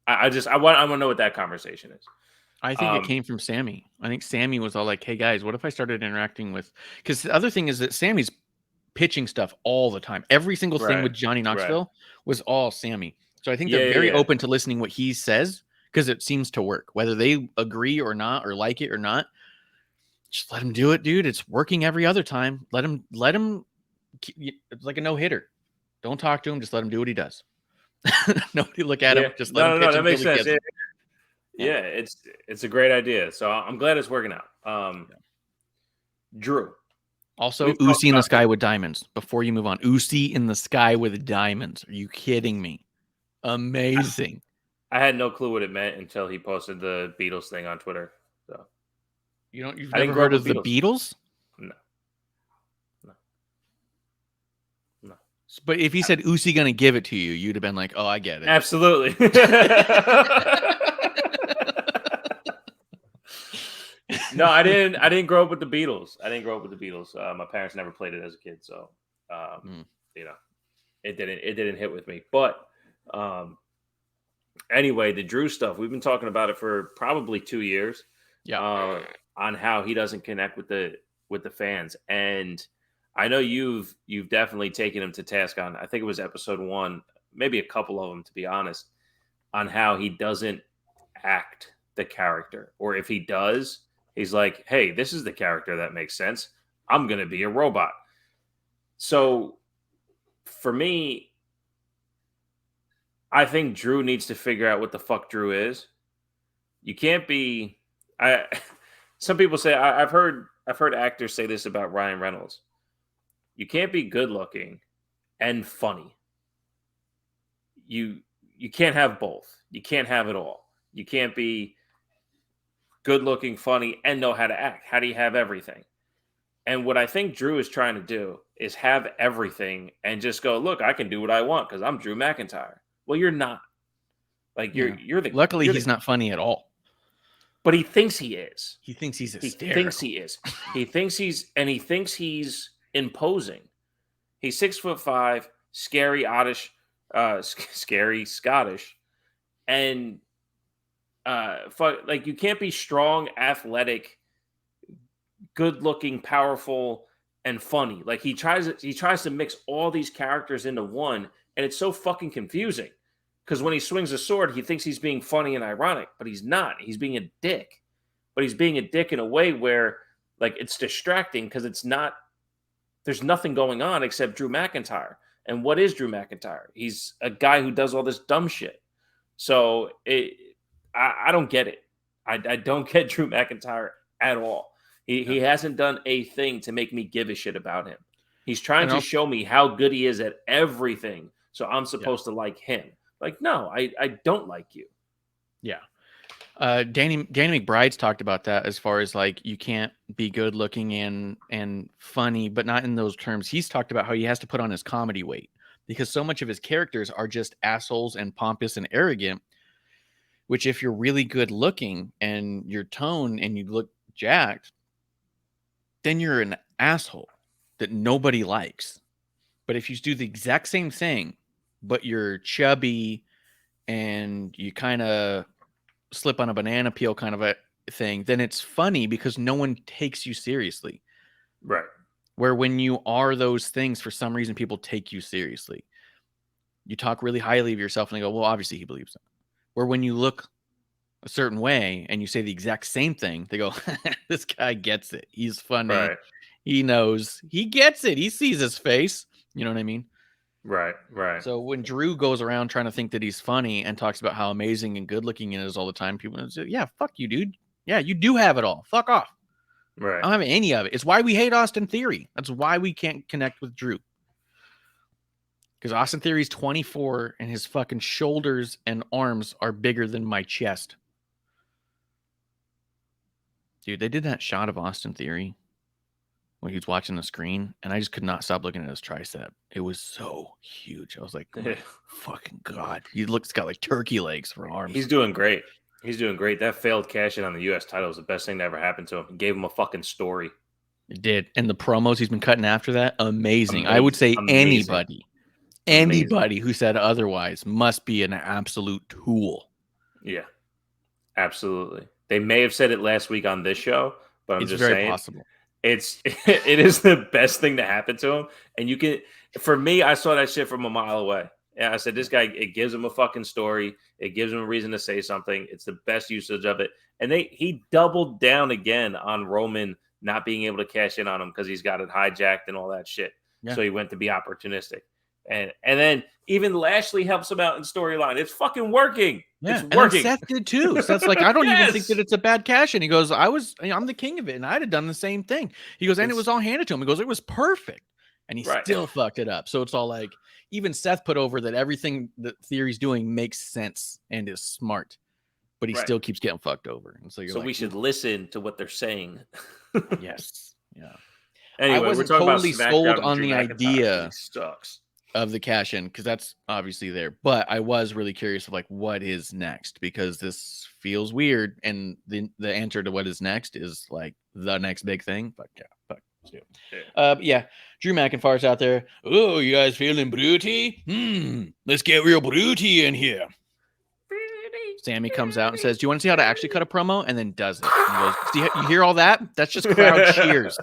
I want to know what that conversation is. I think it came from Sammy. I think Sammy was all like, hey, guys, what if I started interacting with... Because the other thing is that Sammy's pitching stuff all the time. Every single thing with Johnny Knoxville was all Sammy. So I think they're very open to listening what he says because it seems to work. Whether they agree or not or like it or not, just let him do it, dude. It's working every other time. Let him. It's like a no-hitter. Don't talk to him. Just let him do what he does. Nobody look at him. Just let him pitch. No, that makes sense. Yeah, it's a great idea. So I'm glad it's working out. Drew. Also, Uzi in the sky with diamonds. Before you move on, Uzi in the sky with diamonds. Are you kidding me? Amazing. I had no clue what it meant until he posted the Beatles thing on Twitter. So you've never heard of the Beatles? No. But if he said Uzi gonna give it to you, you'd have been like, "Oh, I get it." Absolutely. No, I didn't grow up with the Beatles. My parents never played it as a kid, so you know, it didn't hit with me. But anyway, the Drew stuff, we've been talking about it for probably 2 years. Yeah. On how he doesn't connect with the fans, and I know you've definitely taken him to task on. I think it was episode 1, maybe a couple of them, to be honest, on how he doesn't act the character, or if he does, he's like, hey, this is the character that makes sense. I'm going to be a robot. So for me, I think Drew needs to figure out what the fuck Drew is. You can't be, some people say, I've heard actors say this about Ryan Reynolds. You can't be good looking and funny. You can't have both. You can't have it all. You can't be good looking, funny, and know how to act. How do you have everything? And what I think Drew is trying to do is have everything and just go, look, I can do what I want because I'm Drew McIntyre. Well, you're not. Like you're the. Luckily, he's not funny at all. But he thinks he is. He thinks he's hysterical. He thinks he is. He thinks he's imposing. He's 6'5", scary, oddish, scary Scottish, and like you can't be strong, athletic, good-looking, powerful, and funny. Like he tries to mix all these characters into one, and it's so fucking confusing. Because when he swings a sword, he thinks he's being funny and ironic, but he's not. He's being a dick. But he's being a dick in a way where, like, it's distracting because it's not. There's nothing going on except Drew McIntyre. And what is Drew McIntyre? He's a guy who does all this dumb shit. So I don't get it. I don't get Drew McIntyre at all. He hasn't done a thing to make me give a shit about him. He's trying to show me how good he is at everything. So I'm supposed to like him. Like, no, I don't like you. Yeah. Danny McBride's talked about that as far as like you can't be good looking and funny, but not in those terms. He's talked about how he has to put on his comedy weight because so much of his characters are just assholes and pompous and arrogant, which if you're really good looking and your tone and you look jacked, then you're an asshole that nobody likes. But if you do the exact same thing, but you're chubby and you kind of slip on a banana peel kind of a thing, then it's funny because no one takes you seriously. Right. Where when you are those things, for some reason, people take you seriously. You talk really highly of yourself and they go, well, obviously he believes it. Where when you look a certain way and you say the exact same thing, they go, this guy gets it. He's funny. Right. He knows. He gets it. He sees his face. You know what I mean? Right. Right. So when Drew goes around trying to think that he's funny and talks about how amazing and good looking he is all the time, people say, yeah, fuck you, dude. Yeah, you do have it all. Fuck off. Right. I don't have any of it. It's why we hate Austin Theory. That's why we can't connect with Drew. Because Austin Theory's 24 and his fucking shoulders and arms are bigger than my chest. Dude, they did that shot of Austin Theory when he was watching the screen, and I just could not stop looking at his tricep. It was so huge. I was like, oh my fucking God. He's got like turkey legs for arms. He's doing great. He's doing great. That failed cash in on the U.S. title was the best thing that ever happened to him. It gave him a fucking story. It did. And the promos he's been cutting after that, amazing. I would say anybody who said otherwise must be an absolute tool. Yeah, absolutely. They may have said it last week on this show, but I'm It's just very saying possible. it is the best thing to happen to him. And you can, for me, I saw that shit from a mile away. Yeah, I said, this guy, it gives him a fucking story. It gives him a reason to say something. It's the best usage of it. And he doubled down again on Roman not being able to cash in on him because he's got it hijacked and all that shit. Yeah. So he went to be opportunistic. And then even Lashley helps him out in storyline. It's fucking working. Yeah, it's working. And Seth did too. Seth's like, I don't even think that it's a bad cash in. He goes, I'm the king of it, and I'd have done the same thing. He goes, and it was all handed to him. He goes, it was perfect. And he still fucked it up. So it's all like, even Seth put over that everything that Theory's doing makes sense and is smart, but he still keeps getting fucked over. And so we should listen to what they're saying. Yes. Yeah. Anyway, I wasn't we're talking totally about sold SmackDown on the idea sucks of the cash in because that's obviously there, but I was really curious of like what is next because this feels weird, and the answer to what is next is like the next big thing. But yeah, Drew McIntyre's out there. Oh, you guys feeling broody? Let's get real broody in here. Sammy comes out and says, do you want to see how to actually cut a promo? And then does it. And he goes, see, you hear all that? That's just crowd cheers.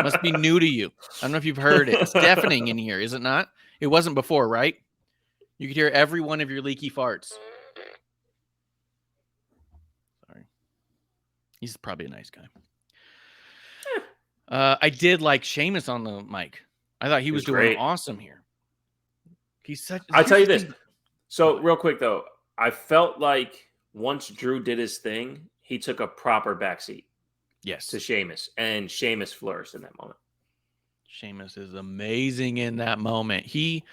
Must be new to you. I don't know if you've heard it. It's deafening in here, is it not? It wasn't before, right? You could hear every one of your leaky farts. Sorry. He's probably a nice guy. I did like Sheamus on the mic. I thought he was doing great. Awesome here. He's such. I'll tell you this. So real quick though, I felt like once Drew did his thing, he took a proper backseat. Yes, to Sheamus, and Sheamus flourished in that moment. Sheamus is amazing in that moment. He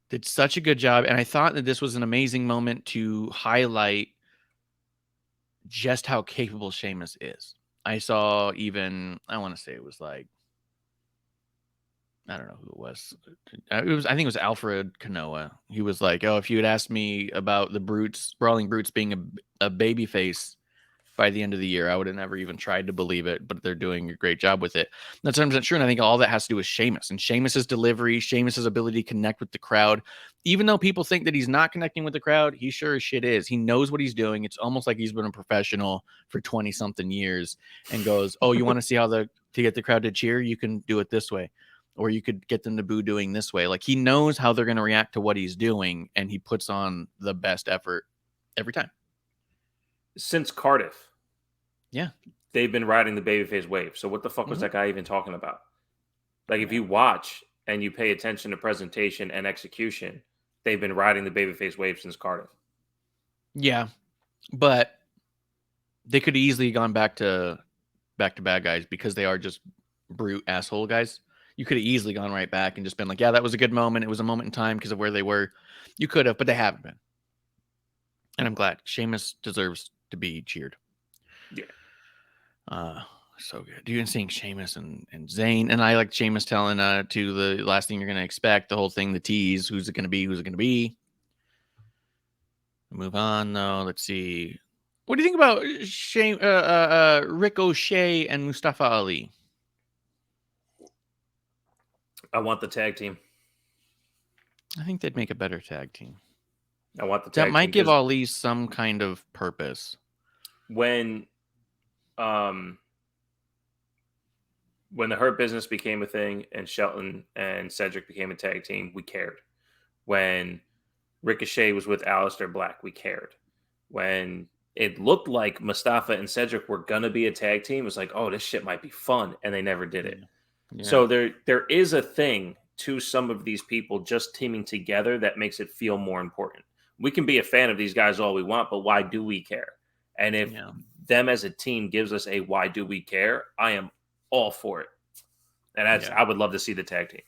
did such a good job, and I thought that this was an amazing moment to highlight just how capable Sheamus is. I saw even, I want to say it was like, I don't know who it was. I think it was Alfred Kanoa. He was like, oh, if you had asked me about the Brawling Brutes being a baby face by the end of the year, I would have never even tried to believe it, but they're doing a great job with it. That's 100% true, and I think all that has to do with Sheamus and Sheamus's delivery, Sheamus's ability to connect with the crowd. Even though people think that he's not connecting with the crowd, he sure as shit is. He knows what he's doing. It's almost like he's been a professional for 20-something years and goes, oh, you want to see how to get the crowd to cheer? You can do it this way. Or you could get them to boo doing this way. Like, he knows how they're going to react to what he's doing, and he puts on the best effort every time. Since Cardiff. Yeah. They've been riding the babyface wave. So what the fuck was that guy even talking about? Like, if you watch and you pay attention to presentation and execution, they've been riding the babyface wave since Cardiff. Yeah. But they could easily gone back to bad guys because they are just brute asshole guys. You could have easily gone right back and just been like, yeah, that was a good moment. It was a moment in time because of where they were. You could have, but they haven't been. And I'm glad. Sheamus deserves to be cheered. Yeah. So good. You're seeing Sheamus and Zayn. And I like Sheamus telling to the last thing you're going to expect, the whole thing, the tease, who's it going to be? Move on though. Let's see. What do you think about Ricochet and Mustafa Ali? I want the tag team. I think they'd make a better tag team. I want the tag That team. might give Ali some kind of purpose. When the Hurt Business became a thing and Shelton and Cedric became a tag team, we cared. When Ricochet was with Aleister Black, we cared. When it looked like Mustafa and Cedric were going to be a tag team, it was like, oh, this shit might be fun. And they never did it. Yeah. So there is a thing to some of these people just teaming together that makes it feel more important. We can be a fan of these guys all we want, but why do we care? And if them as a team gives us a why do we care, I am all for it. And I would love to see the tag team.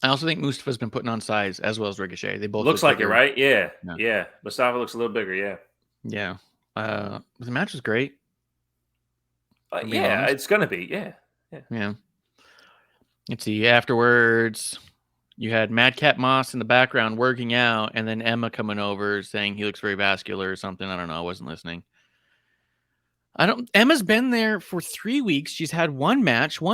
I also think Mustafa's been putting on size as well as Ricochet. They both looks like bigger. It, right? Yeah. Mustafa looks a little bigger, Yeah. The match was great. It's going to be, Yeah. Let's see. Afterwards, you had Madcap Moss in the background working out, and then Emma coming over saying he looks very vascular or something. I don't know. I wasn't listening. Emma's been there for 3 weeks. She's had one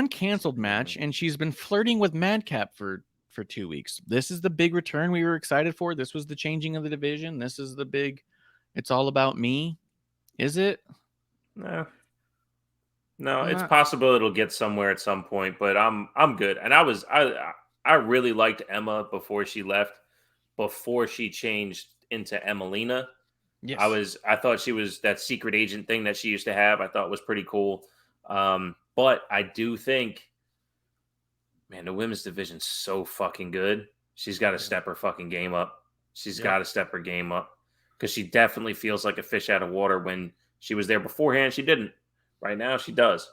canceled match, and she's been flirting with Madcap for 2 weeks. This is the big return we were excited for. This was the changing of the division. This is the big, it's all about me. Is it? No, it's possible it'll get somewhere at some point, but I'm good. And I really liked Emma before she left, before she changed into Emelina. Yes. I thought she was that secret agent thing that she used to have. I thought was pretty cool. But I do think, man, the women's division's so fucking good. She's got to step her fucking game up. She's got to step her game up because she definitely feels like a fish out of water. When she was there beforehand, she didn't. Right now, she does.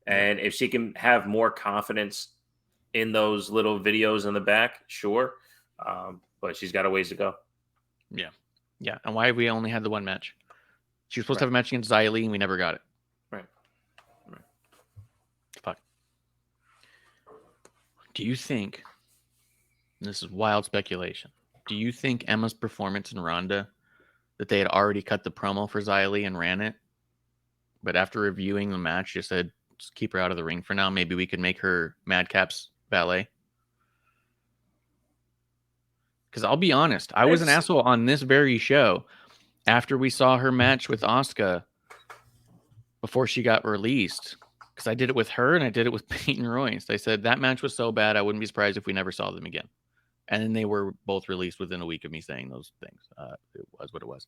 And if she can have more confidence in those little videos in the back, sure. But she's got a ways to go. Yeah. Yeah. And why have we only had the one match? She was supposed to have a match against Xia Li, and we never got it. Right. Fuck. Do you think, this is wild speculation, do you think Emma's performance in Ronda, that they had already cut the promo for Xia Li and ran it, but after reviewing the match, just said, just keep her out of the ring for now. Maybe we could make her Madcap's valet? Because I'll be honest, I was an asshole on this very show after we saw her match with Asuka before she got released. Because I did it with her and I did it with Peyton Royce. I said that match was so bad, I wouldn't be surprised if we never saw them again. And then they were both released within a week of me saying those things. It was what it was.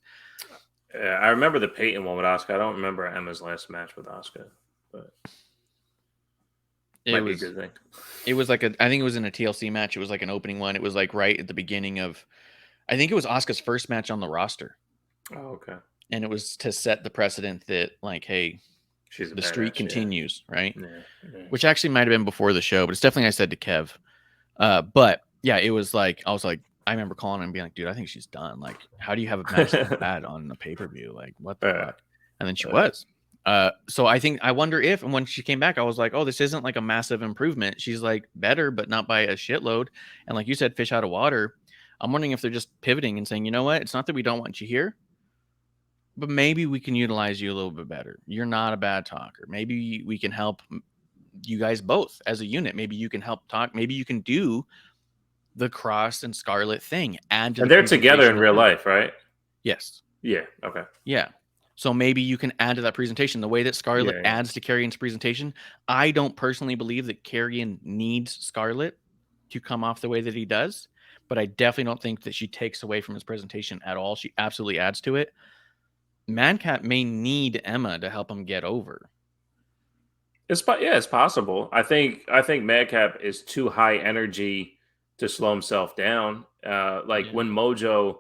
I remember the Peyton one with Asuka. I don't remember Emma's last match with Asuka, but it was a good thing. It was like I think it was in a TLC match. It was like an opening one. It was like right at the beginning of, I think it was Asuka's first match on the roster. Oh, okay. And it was to set the precedent that, like, hey, the streak continues, right? Yeah. Which actually might have been before the show, but it's definitely I said to Kev. But yeah, it was like, I was like, I remember calling him and being like, dude, I think she's done. Like, how do you have a match like that on the pay-per-view? Like, what the fuck? And then she was. So I wonder if, and when she came back, I was like, oh, this isn't like a massive improvement. She's like better, but not by a shitload. And like you said, fish out of water. I'm wondering if they're just pivoting and saying, you know what? It's not that we don't want you here, but maybe we can utilize you a little bit better. You're not a bad talker. Maybe we can help you guys both as a unit. Maybe you can help talk. Maybe you can do the Cross and Scarlet thing. And they're together in real life, right? Yes. Yeah. Okay. Yeah. So maybe you can add to that presentation the way that Scarlet adds to Karrion's presentation. I don't personally believe that Karrion needs Scarlet to come off the way that he does, but I definitely don't think that she takes away from his presentation at all. She absolutely adds to it. Madcap may need Emma to help him get over. It's possible. I think Madcap is too high energy to slow himself down. When Mojo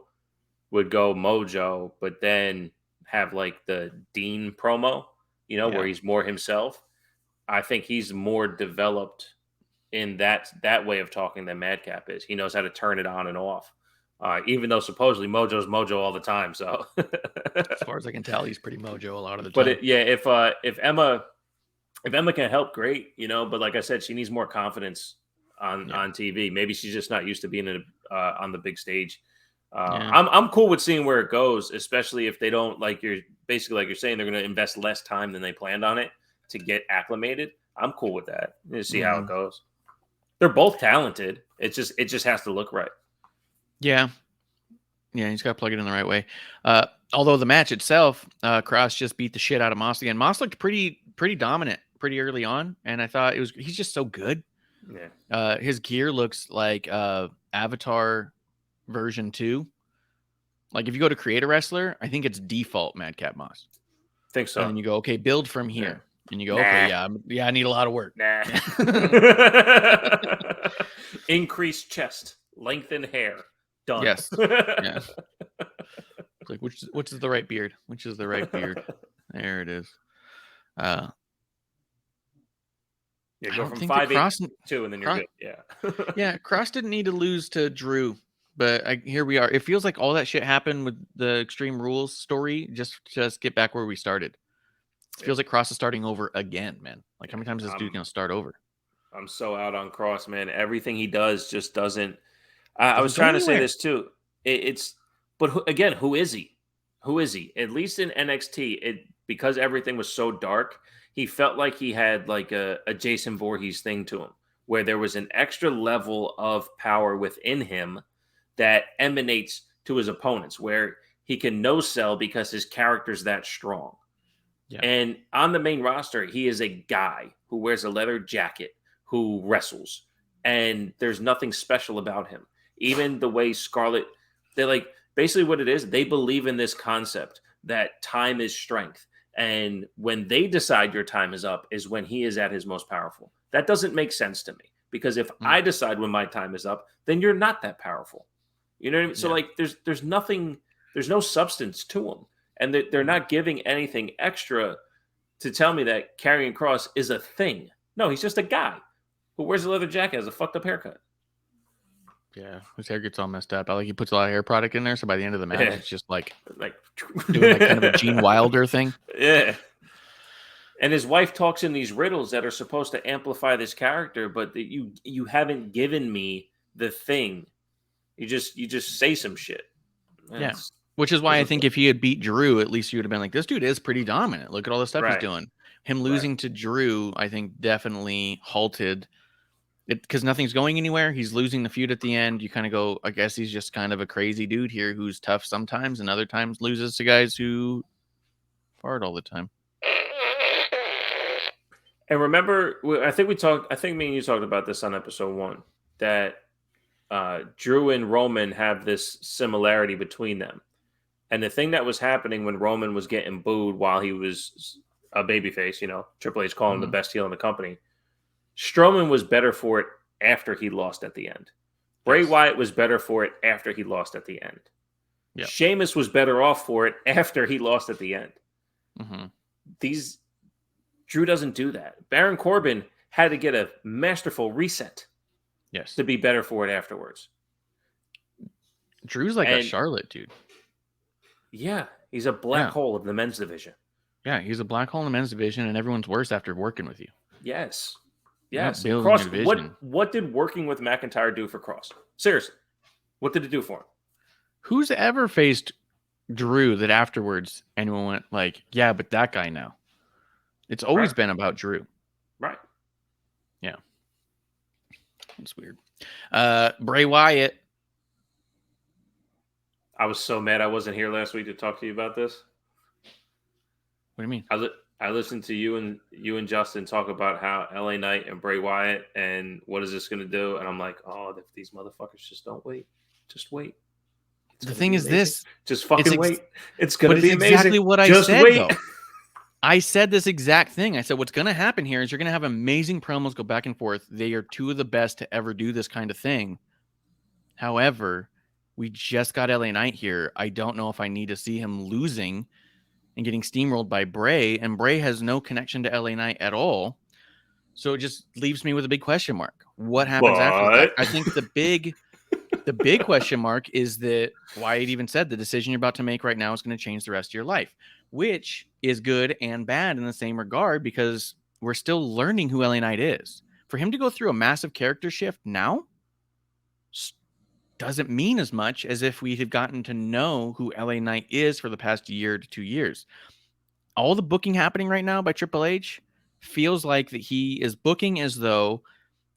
would go Mojo, but then have like the Dean promo, where he's more himself. I think he's more developed in that way of talking than Madcap is. He knows how to turn it on and off. Even though supposedly Mojo's Mojo all the time. So as far as I can tell, he's pretty Mojo a lot of the time. But if Emma can help, great, but like I said, she needs more confidence on TV. Maybe she's just not used to being on the big stage I'm cool with seeing where it goes, especially if they don't like you're saying they're going to invest less time than they planned on it to get acclimated. I'm cool with that. You see how it goes. They're both talented. It just has to look right. Yeah. Yeah, he's got to plug it in the right way. Although the match itself, Cross just beat the shit out of Moss again. Moss looked pretty dominant pretty early on, and I thought he's just so good. Yeah. His gear looks like Avatar version 2. Like if you go to create a wrestler, I think it's default Madcap Moss. Think so. And then you go, okay, build from here. Yeah. And you go, okay, yeah, I need a lot of work. Nah. Increased chest, lengthened hair. Done. Yes. Yes. It's like which is the right beard? Which is the right beard? There it is. Yeah, go from 5'8" to 2, and then you're good. Yeah. Yeah, Cross didn't need to lose to Drew, but here we are. It feels like all that shit happened with the Extreme Rules story. Just get back where we started. It feels like Cross is starting over again, man. Like how many times is this dude gonna start over? I'm so out on Cross, man. Everything he does just doesn't. I was trying to say this too. But who is he? Who is he? At least in NXT, because everything was so dark, he felt like he had like a Jason Voorhees thing to him, where there was an extra level of power within him that emanates to his opponents, where he can no sell because his character's that strong. Yeah. And on the main roster, he is a guy who wears a leather jacket, who wrestles, and there's nothing special about him. Even the way Scarlett, they're like, basically what it is, they believe in this concept that time is strength. And when they decide your time is up is when he is at his most powerful. That doesn't make sense to me, because if I decide when my time is up, then you're not that powerful. You know what I mean? So like there's nothing, there's no substance to him. And they're not giving anything extra to tell me that Karrion Kross is a thing. No, he's just a guy who wears a leather jacket, has a fucked up haircut. Yeah, his hair gets all messed up. I like he puts a lot of hair product in there, so by the end of the match, it's just like doing like kind of a Gene Wilder thing. Yeah. And his wife talks in these riddles that are supposed to amplify this character, but you haven't given me the thing. You just say some shit. Yeah. Which is why I think if he had beat Drew, at least you would have been like, this dude is pretty dominant. Look at all the stuff he's doing. Him losing to Drew, I think, definitely halted it, because nothing's going anywhere. He's losing the feud at the end. You kind of go, I guess he's just kind of a crazy dude here who's tough sometimes and other times loses to guys who fart all the time. And remember, I think me and you talked about this on episode 1, that Drew and Roman have this similarity between them. And the thing that was happening when Roman was getting booed while he was a babyface, Triple H calling him the best heel in the company, Strowman was better for it after he lost at the end. Bray Wyatt was better for it after he lost at the end. Yep. Sheamus was better off for it after he lost at the end. Drew doesn't do that. Baron Corbin had to get a masterful reset to be better for it afterwards. Drew's like a Charlotte dude. Yeah, he's a black hole of the men's division. Yeah, he's a black hole in the men's division, and everyone's worse after working with you. Yes. Cross, what did working with McIntyre do for Cross? Seriously, what did it do for him? Who's ever faced Drew that afterwards anyone went like, yeah, but that guy now? It's always been about Drew. Right. Yeah. That's weird. Bray Wyatt. I was so mad I wasn't here last week to talk to you about this. What do you mean? I listened to you and Justin talk about how LA Knight and Bray Wyatt and what is this going to do? And I'm like, oh, if these motherfuckers just don't wait. Just wait. The thing is this. Just fucking wait. It's going to be amazing. Exactly what I just said, wait. though. I said this exact thing. I said, what's going to happen here is you're going to have amazing promos go back and forth. They are two of the best to ever do this kind of thing. However, we just got LA Knight here. I don't know if I need to see him losing and getting steamrolled by Bray. And Bray has no connection to LA Knight at all. So it just leaves me with a big question mark. What happens after that? I think the big question mark is that Wyatt even said the decision you're about to make right now is going to change the rest of your life, which is good and bad in the same regard, because we're still learning who LA Knight is. For him to go through a massive character shift now, doesn't mean as much as if we had gotten to know who LA Knight is for the past year to 2 years. All the booking happening right now by Triple H feels like that he is booking as though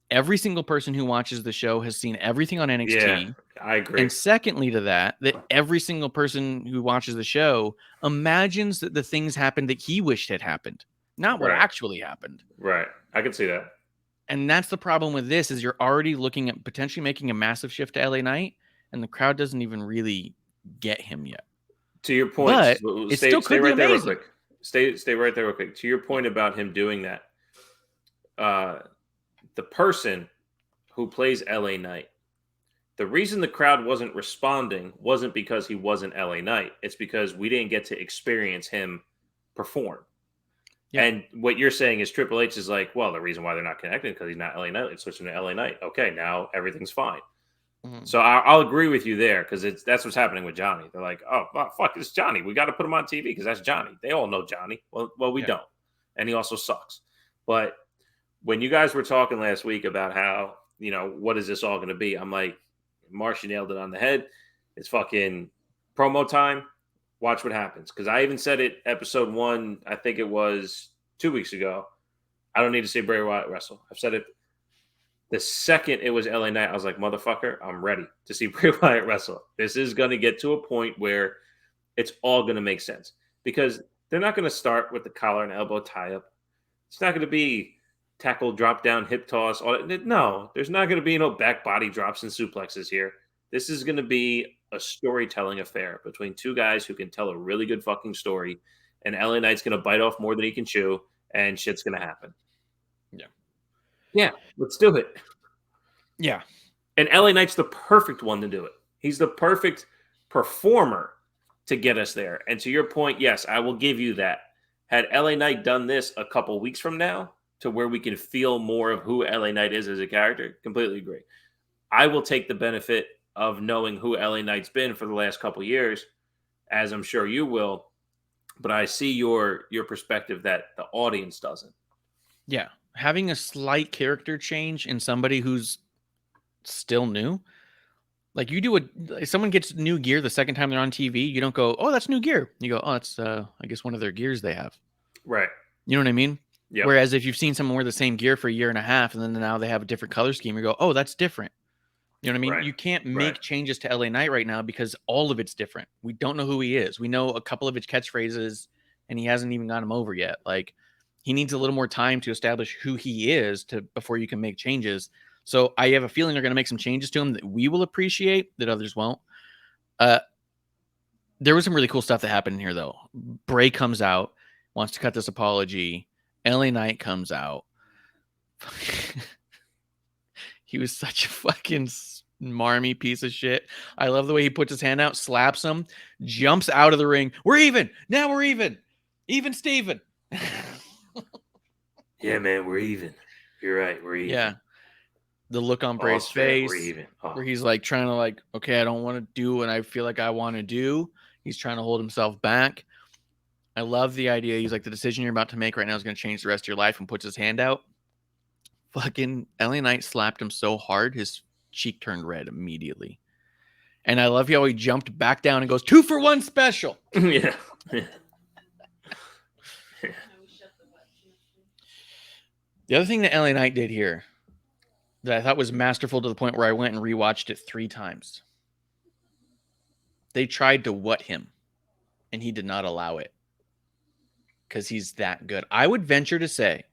every single person who watches the show has seen everything on NXT. Yeah, I agree. And secondly to that every single person who watches the show imagines that the things happened that he wished had happened, not what actually happened. Right. I can see that. And that's the problem with this is you're already looking at potentially making a massive shift to LA Knight, and the crowd doesn't even really get him yet. To your point, But it still stay could right be there real amazing. quick. Stay right there real quick. To your point about him doing that, the person who plays LA Knight, the reason the crowd wasn't responding wasn't because he wasn't LA Knight. It's because we didn't get to experience him perform. Yeah. And what you're saying is Triple H is like, well, the reason why they're not connecting because he's not LA Knight. It's switching to LA Knight. Okay, now everything's fine. Mhm. So I'll agree with you there because that's what's happening with Johnny. They're like, oh, fuck, it's Johnny. We got to put him on TV because that's Johnny. They all know Johnny. Well, we don't. And he also sucks. But when you guys were talking last week about how, what is this all going to be? I'm like, Marsh, you nailed it on the head. It's fucking promo time. Watch what happens. Because I even said it episode 1, I think it was 2 weeks ago. I don't need to see Bray Wyatt wrestle. I've said it. The second it was LA Knight, I was like, motherfucker, I'm ready to see Bray Wyatt wrestle. This is going to get to a point where it's all going to make sense. Because they're not going to start with the collar and elbow tie-up. It's not going to be tackle, drop down, hip toss. No, there's not going to be no back body drops and suplexes here. This is going to be a storytelling affair between two guys who can tell a really good fucking story. And LA Knight's going to bite off more than he can chew, and shit's going to happen. Yeah, let's do it. Yeah. And LA Knight's the perfect one to do it. He's the perfect performer to get us there. And to your point, yes, I will give you that. Had LA Knight done this a couple weeks from now to where we can feel more of who LA Knight is as a character, completely agree. I will take the benefit of knowing who LA Knight's been for the last couple years, as I'm sure you will. But I see your perspective that the audience doesn't. Yeah. Having a slight character change in somebody who's still new. Like if someone gets new gear the second time they're on TV, you don't go, oh, that's new gear. You go, oh, it's, I guess one of their gears they have. Right. You know what I mean? Yeah. Whereas if you've seen someone wear the same gear for a year and a half, and then now they have a different color scheme, you go, oh, that's different. You know what I mean? Right. You can't make changes to LA Knight right now because all of it's different. We don't know who he is. We know a couple of his catchphrases, and he hasn't even got him over yet. Like, he needs a little more time to establish who he is before you can make changes. So I have a feeling they're going to make some changes to him that we will appreciate, that others won't. There was some really cool stuff that happened in here, though. Bray comes out, wants to cut this apology. LA Knight comes out. He was such a fucking smarmy piece of shit. I love the way he puts his hand out, slaps him, jumps out of the ring. We're even. Now we're even. Even Steven. Yeah, man, we're even. You're right. We're even. Yeah. The look on Bray's face we're even. where he's like trying to okay, I don't want to do what I feel like I want to do. He's trying to hold himself back. I love the idea. He's like, the decision you're about to make right now is going to change the rest of your life, and puts his hand out. Fucking LA Knight slapped him so hard, his cheek turned red immediately. And I love how he jumped back down and goes, 2 for 1 special. Yeah. The other thing that LA Knight did here that I thought was masterful to the point where I went and rewatched it 3 times. They tried to what him, and he did not allow it because he's that good. I would venture to say,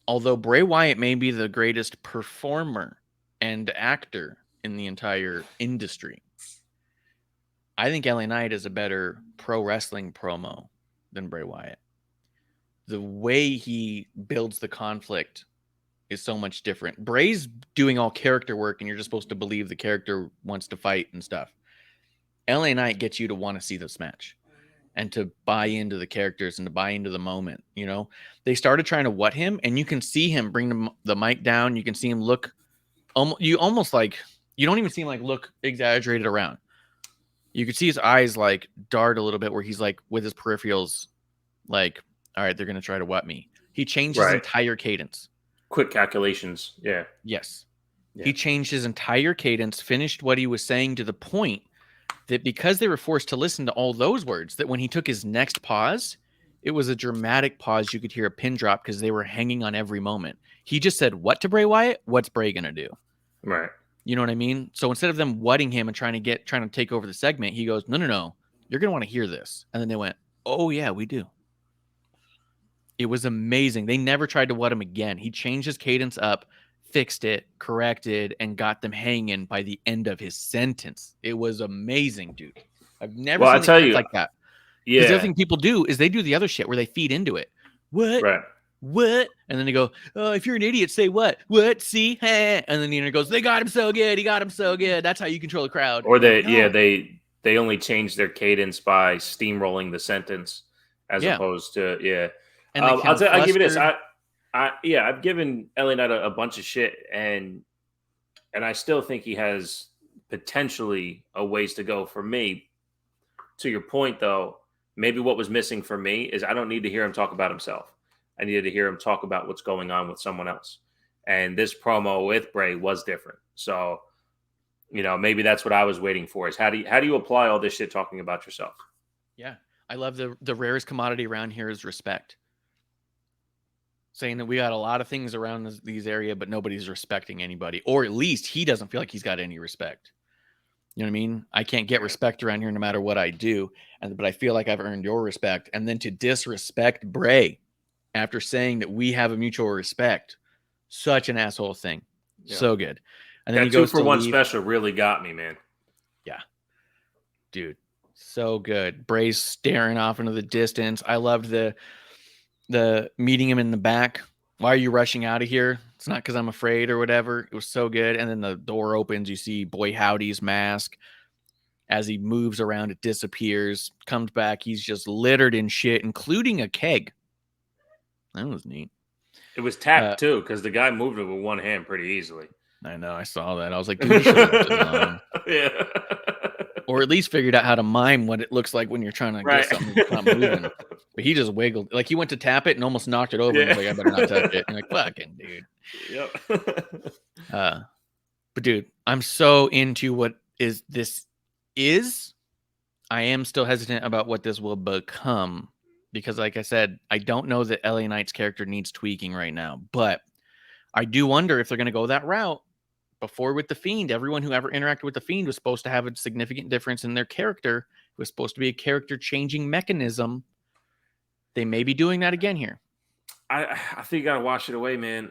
although Bray Wyatt may be the greatest performer and actor in the entire industry, I think LA Knight is a better pro wrestling promo than Bray Wyatt. The way he builds the conflict is so much different. Bray's doing all character work, and you're just supposed to believe the character wants to fight and stuff. LA Knight gets you to want to see this match and to buy into the characters and to buy into the moment. You know, they started trying to what him, and you can see him bring the mic down. You can see him look, you almost like, you don't even see him look exaggerated around. You could see his eyes dart a little bit where he's with his peripherals, all right, they're going to try to what me. He changed his entire cadence. Quick calculations. Yeah. Yes. He changed his entire cadence, finished what he was saying to the point that because they were forced to listen to all those words, that when he took his next pause, it was a dramatic pause. You could hear a pin drop because they were hanging on every moment. He just said, what to Bray Wyatt? What's Bray going to do? Right. You know what I mean? So instead of them wutting him and trying to take over the segment, he goes, no. You're going to want to hear this. And then they went, oh yeah, we do. It was amazing. They never tried to wut him again. He changed his cadence up, fixed it, corrected, and got them hanging by the end of his sentence. It was amazing, dude. I've never seen a cadence like that. Yeah. Because the other thing people do is they do the other shit where they feed into it. What? Right. What? And then they go, oh, if you're an idiot, say what? What? See? And then the goes, they got him so good. He got him so good. That's how you control the crowd. Or they only change their cadence by steamrolling the sentence as opposed to, And I'll give you this. I've given LA Knight a bunch of shit, and I still think he has potentially a ways to go for me. To your point, though, maybe what was missing for me is I don't need to hear him talk about himself. I needed to hear him talk about what's going on with someone else. And this promo with Bray was different. So, maybe that's what I was waiting for, is how do you apply all this shit talking about yourself? Yeah. I love the rarest commodity around here is respect. Saying that we got a lot of things around these area, but nobody's respecting anybody. Or at least he doesn't feel like he's got any respect. You know what I mean? I can't get respect around here no matter what I do. But I feel like I've earned your respect. And then to disrespect Bray after saying that we have a mutual respect, such an asshole thing. Yeah. So good. And then that he goes 2 for 1 special really got me, man. Yeah. Dude, so good. Bray's staring off into the distance. I loved the meeting him in the back. Why are you rushing out of here? It's not because I'm afraid or whatever. It was so good. And then the door opens. You see Boy Howdy's mask. As he moves around, it disappears. Comes back. He's just littered in shit, including a keg. That was neat. It was tapped, too, because the guy moved it with one hand pretty easily. I know. I saw that. I was like, dude, you should have left it alone. Yeah. Or at least figured out how to mime what it looks like when you're trying to get something that's not moving. But he just wiggled. Like, he went to tap it and almost knocked it over. Yeah. And was like, I better not touch it. And like, fucking dude. Yep. But dude, I'm so into what this is. I am still hesitant about what this will become. Because like I said, I don't know that LA Knight's character needs tweaking right now. But I do wonder if they're going to go that route. Before with The Fiend, everyone who ever interacted with The Fiend was supposed to have a significant difference in their character. It was supposed to be a character-changing mechanism. They may be doing that again here. I think you got to wash it away, man.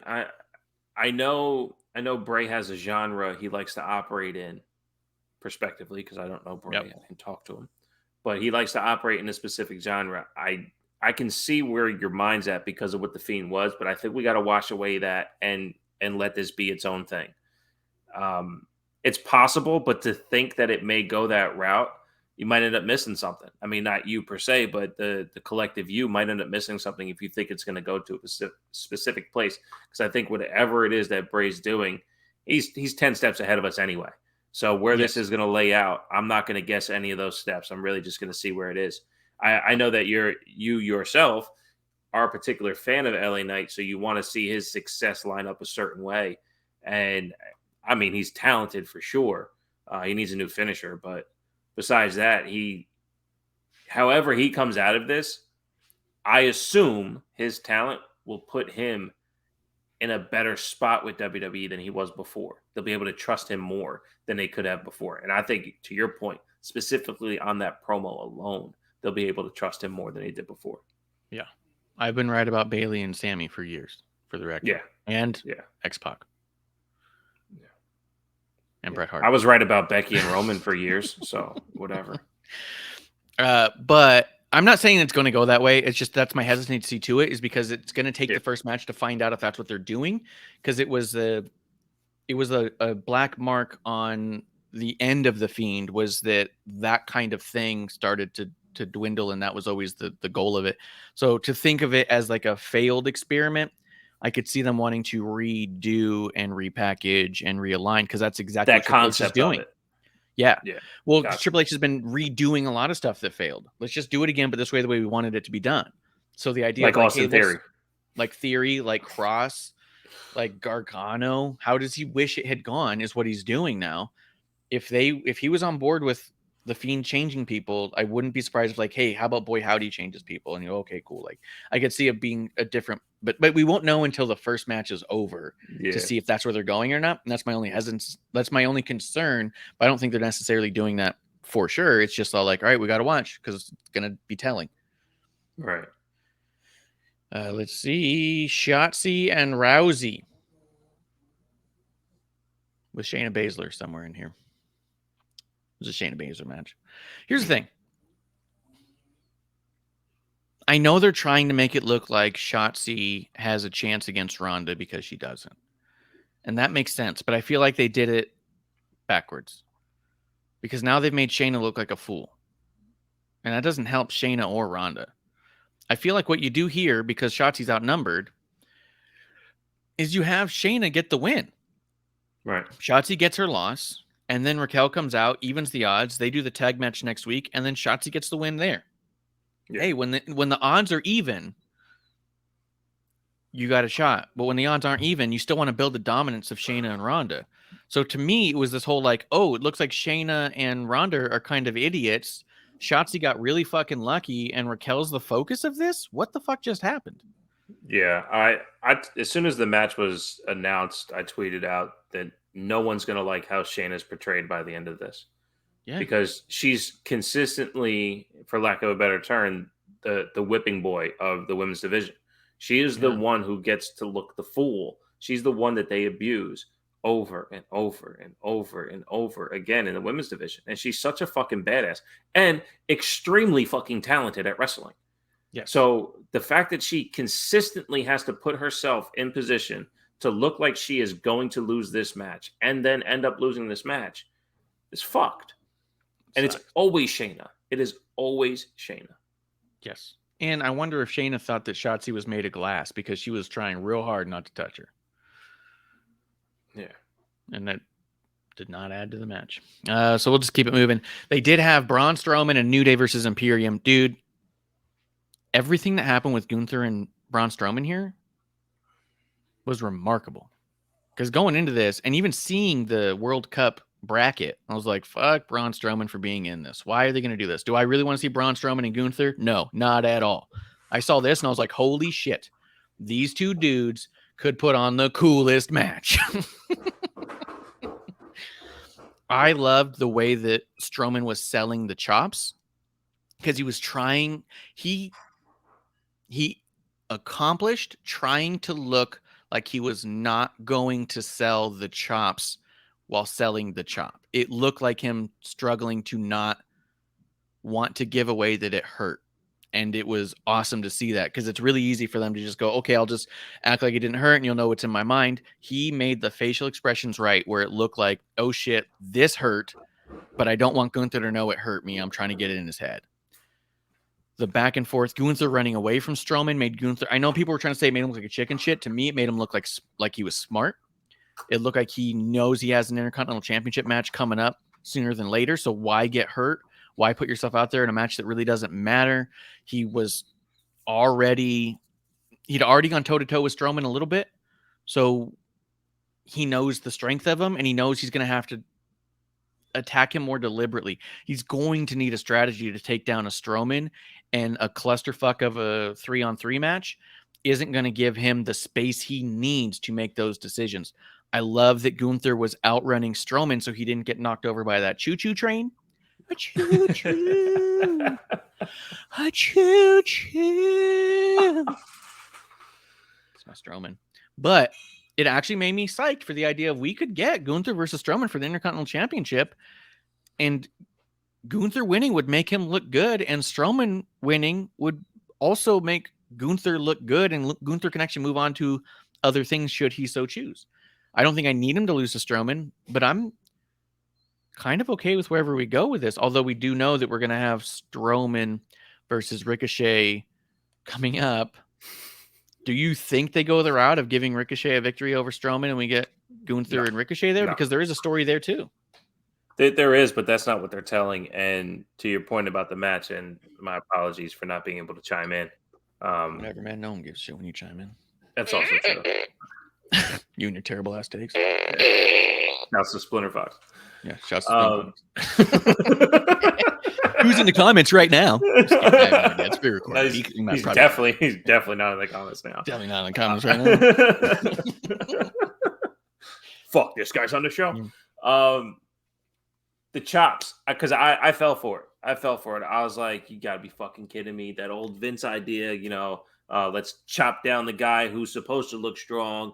I know Bray has a genre he likes to operate in, prospectively, because I don't know Bray. Yep. I can talk to him. But he likes to operate in a specific genre. I can see where your mind's at because of what The Fiend was, but I think we got to wash away that and let this be its own thing. It's possible, but to think that it may go that route, you might end up missing something. I mean, not you per se, but the collective you might end up missing something if you think it's going to go to a specific place. Because I think whatever it is that Bray's doing, he's 10 steps ahead of us anyway. So where this is going to lay out, I'm not going to guess any of those steps. I'm really just going to see where it is. I know that you yourself are a particular fan of LA Knight, so you want to see his success line up a certain way. And I mean, he's talented for sure. He needs a new finisher, but besides that, however he comes out of this, I assume his talent will put him in a better spot with WWE than he was before. They'll be able to trust him more than they could have before. And I think, to your point, specifically on that promo alone, they'll be able to trust him more than they did before. Yeah. I've been right about Bailey and Sammy for years, for the record. Yeah. And X-Pac. Yeah. And Bret Hart. I was right about Becky and Roman for years, so whatever. But I'm not saying it's going to go that way. It's just that's my hesitancy to it, is because it's going to take the first match to find out if that's what they're doing. Because it was a black mark on the end of The Fiend, was that kind of thing started to dwindle, and that was always the goal of it. So to think of it as like a failed experiment, I could see them wanting to redo and repackage and realign, because that's exactly that what Triple H is concept doing. Of it. Yeah. Well, gotcha. Triple H has been redoing a lot of stuff that failed. Let's just do it again, but this way, the way we wanted it to be done. So the idea like of Austin Theory, like Theory, like Cross, like Gargano. How does he wish it had gone? Is what he's doing now. If he was on board with the Fiend changing people, I wouldn't be surprised if like, hey, how about Boy Howdy changes people? And you go, okay, cool. Like I could see it being a different, but we won't know until the first match is over to see if that's where they're going or not. And that's my only hesitance. That's my only concern. But I don't think they're necessarily doing that for sure. It's just all like, all right, we got to watch because it's gonna be telling. Right. Let's see, Shotzi and Rousey with Shayna Baszler somewhere in here. It was a Shayna Baszler match. Here's the thing. I know they're trying to make it look like Shotzi has a chance against Ronda because she doesn't. And that makes sense. But I feel like they did it backwards. Because now they've made Shayna look like a fool. And that doesn't help Shayna or Ronda. I feel like what you do here, because Shotzi's outnumbered, is you have Shayna get the win. Right. Shotzi gets her loss. And then Raquel comes out, evens the odds. They do the tag match next week, and then Shotzi gets the win there. Yeah. Hey, when the odds are even, you got a shot. But when the odds aren't even, you still want to build the dominance of Shayna and Ronda. So to me, it was this whole like, oh, it looks like Shayna and Ronda are kind of idiots. Shotzi got really fucking lucky, and Raquel's the focus of this? What the fuck just happened? Yeah, I as soon as the match was announced, I tweeted out that no one's going to like how Shayna's portrayed by the end of this. Yeah. Because she's consistently, for lack of a better term, the whipping boy of the women's division. She is the one who gets to look the fool. She's the one that they abuse over and over and over and over again in the women's division. And she's such a fucking badass and extremely fucking talented at wrestling. Yeah. So the fact that she consistently has to put herself in position to look like she is going to lose this match and then end up losing this match is fucked. And it's always Shayna. It is always Shayna. Yes. And I wonder if Shayna thought that Shotzi was made of glass because she was trying real hard not to touch her. Yeah. And that did not add to the match. So we'll just keep it moving. They did have Braun Strowman and New Day versus Imperium. Dude, everything that happened with Gunther and Braun Strowman here was remarkable. Because going into this, and even seeing the World Cup bracket, I was like, fuck Braun Strowman for being in this. Why are they going to do this? Do I really want to see Braun Strowman and Gunther? No, not at all. I saw this and I was like, holy shit. These two dudes could put on the coolest match. I loved the way that Strowman was selling the chops because he was trying, he accomplished trying to look like he was not going to sell the chops while selling the chop. It looked like him struggling to not want to give away that it hurt. And it was awesome to see that because it's really easy for them to just go, okay, I'll just act like it didn't hurt and you'll know what's in my mind. He made the facial expressions right where it looked like, oh shit, this hurt, but I don't want Gunther to know it hurt me. I'm trying to get it in his head. The back and forth, Gunther running away from Strowman made Gunther, I know people were trying to say it made him look like a chicken shit. To me, it made him look like he was smart. It looked like he knows he has an Intercontinental Championship match coming up sooner than later. So why get hurt? Why put yourself out there in a match that really doesn't matter? He'd already gone toe-to-toe with Strowman a little bit. So he knows the strength of him, and he knows he's going to have to attack him more deliberately. He's going to need a strategy to take down a Strowman, and a clusterfuck of a 3-on-3 match isn't going to give him the space he needs to make those decisions. I love that Gunther was outrunning Strowman so he didn't get knocked over by that choo-choo train. A choo-choo. A choo-choo. It's my Strowman. But it actually made me psyched for the idea of we could get Gunther versus Strowman for the Intercontinental Championship. And Gunther winning would make him look good. And Strowman winning would also make Gunther look good. And Gunther can actually move on to other things should he so choose. I don't think I need him to lose to Strowman, but I'm kind of okay with wherever we go with this. Although we do know that we're going to have Strowman versus Ricochet coming up. Do you think they go the route of giving Ricochet a victory over Strowman and we get Gunther and Ricochet there? No. Because there is a story there too. There is, but that's not what they're telling. And to your point about the match, and my apologies for not being able to chime in. Whatever, man. No one gives a shit when you chime in. That's also true. You and your terrible ass takes. That's the Splinter Fox. Yeah, shouts to Who's in the comments right now? It's pre-recorded. No, he's definitely not in the comments now. Definitely not in the comments right now. Fuck, this guy's on the show. The chops, because I fell for it. I was like, you gotta be fucking kidding me. That old Vince idea, let's chop down the guy who's supposed to look strong.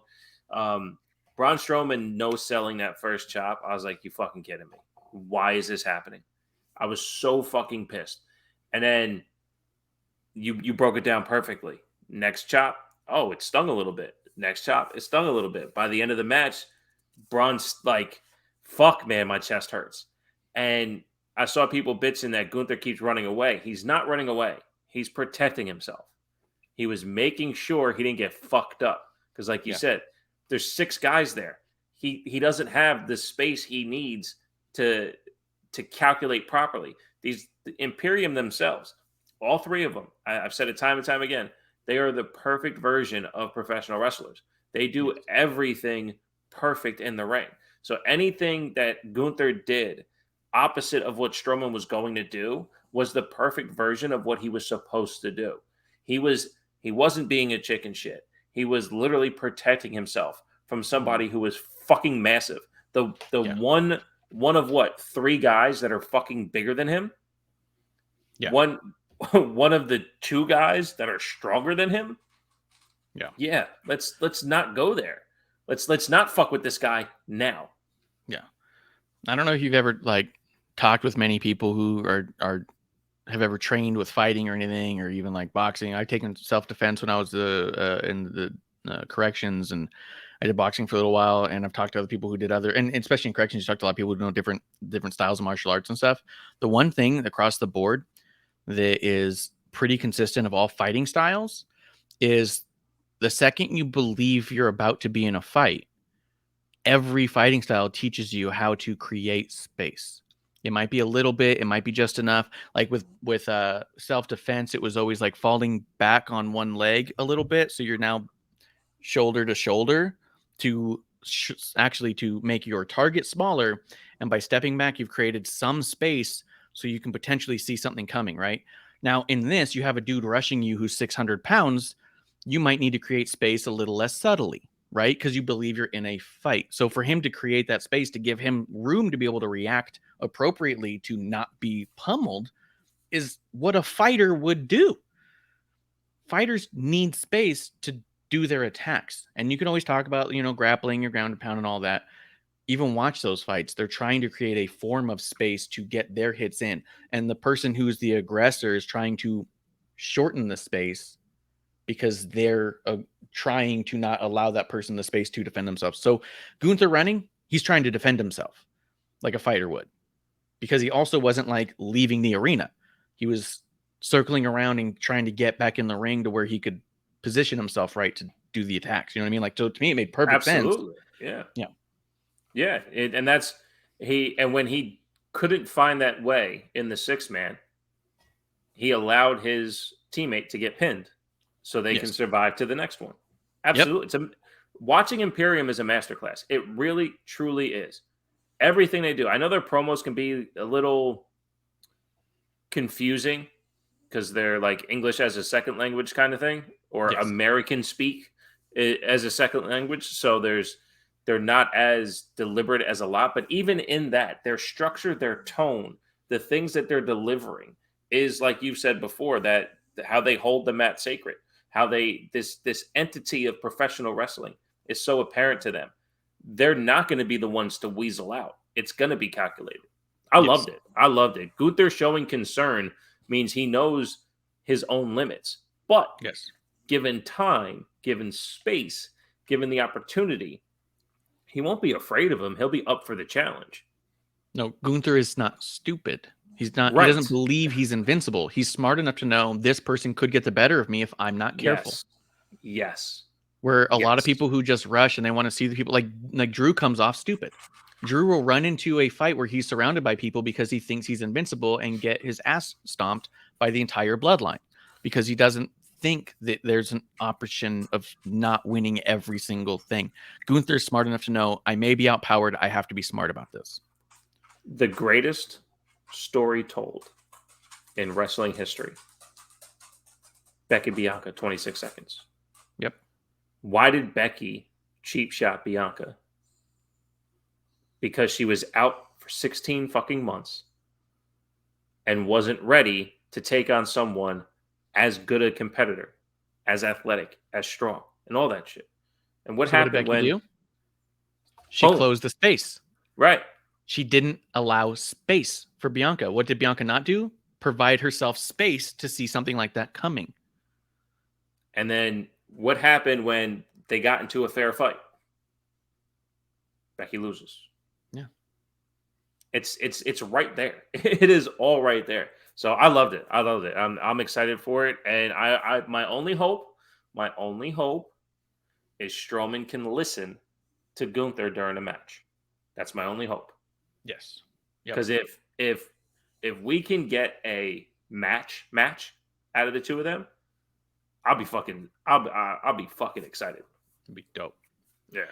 Braun Strowman no selling that first chop. I was like, you fucking kidding me. Why is this happening? I was so fucking pissed. And then you broke it down perfectly. Next chop, oh, it stung a little bit. Next chop, it stung a little bit. By the end of the match, Braun's like, fuck, man, my chest hurts. And I saw people bitching that Gunther keeps running away. He's not running away. He's protecting himself. He was making sure he didn't get fucked up. Because like you said, there's 6 guys there. He doesn't have the space he needs to calculate properly. The Imperium themselves, all 3 of them, I've said it time and time again, they are the perfect version of professional wrestlers. They do everything perfect in the ring. So anything that Gunther did opposite of what Strowman was going to do was the perfect version of what he was supposed to do. He wasn't being a chicken shit. He was literally protecting himself from somebody who was fucking massive. The one of what, 3 guys that are fucking bigger than him? Yeah. One of the 2 guys that are stronger than him? Yeah. Yeah. Let's not go there. Let's not fuck with this guy now. Yeah. I don't know if you've ever talked with many people who have ever trained with fighting or anything, or even like boxing. I've taken self-defense when I was in the corrections, and I did boxing for a little while, and I've talked to other people who did and especially in corrections, you talk to a lot of people who know different styles of martial arts and stuff. The one thing across the board that is pretty consistent of all fighting styles is the second you believe you're about to be in a fight, every fighting style teaches you how to create space. It might be a little bit, it might be just enough. Like with self-defense, it was always like falling back on one leg a little bit. So you're now shoulder to shoulder to actually to make your target smaller. And by stepping back, you've created some space so you can potentially see something coming, right? Now, in this, you have a dude rushing you who's 600 pounds. You might need to create space a little less subtly, right? Because you believe you're in a fight. So for him to create that space, to give him room to be able to react appropriately to not be pummeled, is what a fighter would do. Fighters need space to do their attacks. And you can always talk about, grappling, your ground and pound and all that. Even watch those fights. They're trying to create a form of space to get their hits in. And the person who's the aggressor is trying to shorten the space because they're trying to not allow that person the space to defend themselves. So Gunther running, he's trying to defend himself like a fighter would, because he also wasn't like leaving the arena. He was circling around and trying to get back in the ring to where he could position himself right to do the attacks. You know what I mean? Like, so to me, it made perfect sense. Absolutely. Yeah. Yeah. Yeah. And when he couldn't find that way in the 6-man, he allowed his teammate to get pinned so they can survive to the next one. Absolutely. Yep. Watching Imperium is a masterclass. It really, truly is. Everything they do. I know their promos can be a little confusing because they're like English as a second language kind of thing, or American speak as a second language. So they're not as deliberate as a lot. But even in that, their structure, their tone, the things that they're delivering is, like you've said before, that how they hold the mat sacred, how this entity of professional wrestling is so apparent to them. They're not going to be the ones to weasel out. It's going to be calculated. I loved it. Gunther showing concern means he knows his own limits. But given time, given space, given the opportunity, he won't be afraid of him. He'll be up for the challenge. No, Gunther is not stupid. He's not. Right. He doesn't believe he's invincible. He's smart enough to know this person could get the better of me if I'm not careful. Yes. Where a lot of people who just rush and they want to see the people, like Drew comes off stupid. Drew will run into a fight where he's surrounded by people because he thinks he's invincible and get his ass stomped by the entire bloodline because he doesn't think that there's an option of not winning every single thing. Gunther's smart enough to know I may be outpowered. I have to be smart about this. The greatest story told in wrestling history. Becky Bianca, 26 seconds. Yep. Why did Becky cheap shot Bianca? Because she was out for 16 fucking months and wasn't ready to take on someone as good a competitor, as athletic, as strong, and all that shit. And what happened did Becky when do? She closed the space. Right. She didn't allow space for Bianca. What did Bianca not do? Provide herself space to see something like that coming. And then what happened when they got into a fair fight? Becky loses. Yeah. It's right there. It is all right there. So I loved it. I'm excited for it. And I my only hope is Strowman can listen to Gunther during a match. That's my only hope. Yes. Because if we can get a match out of the two of them, I'll be fucking excited. It'd be dope. Yeah.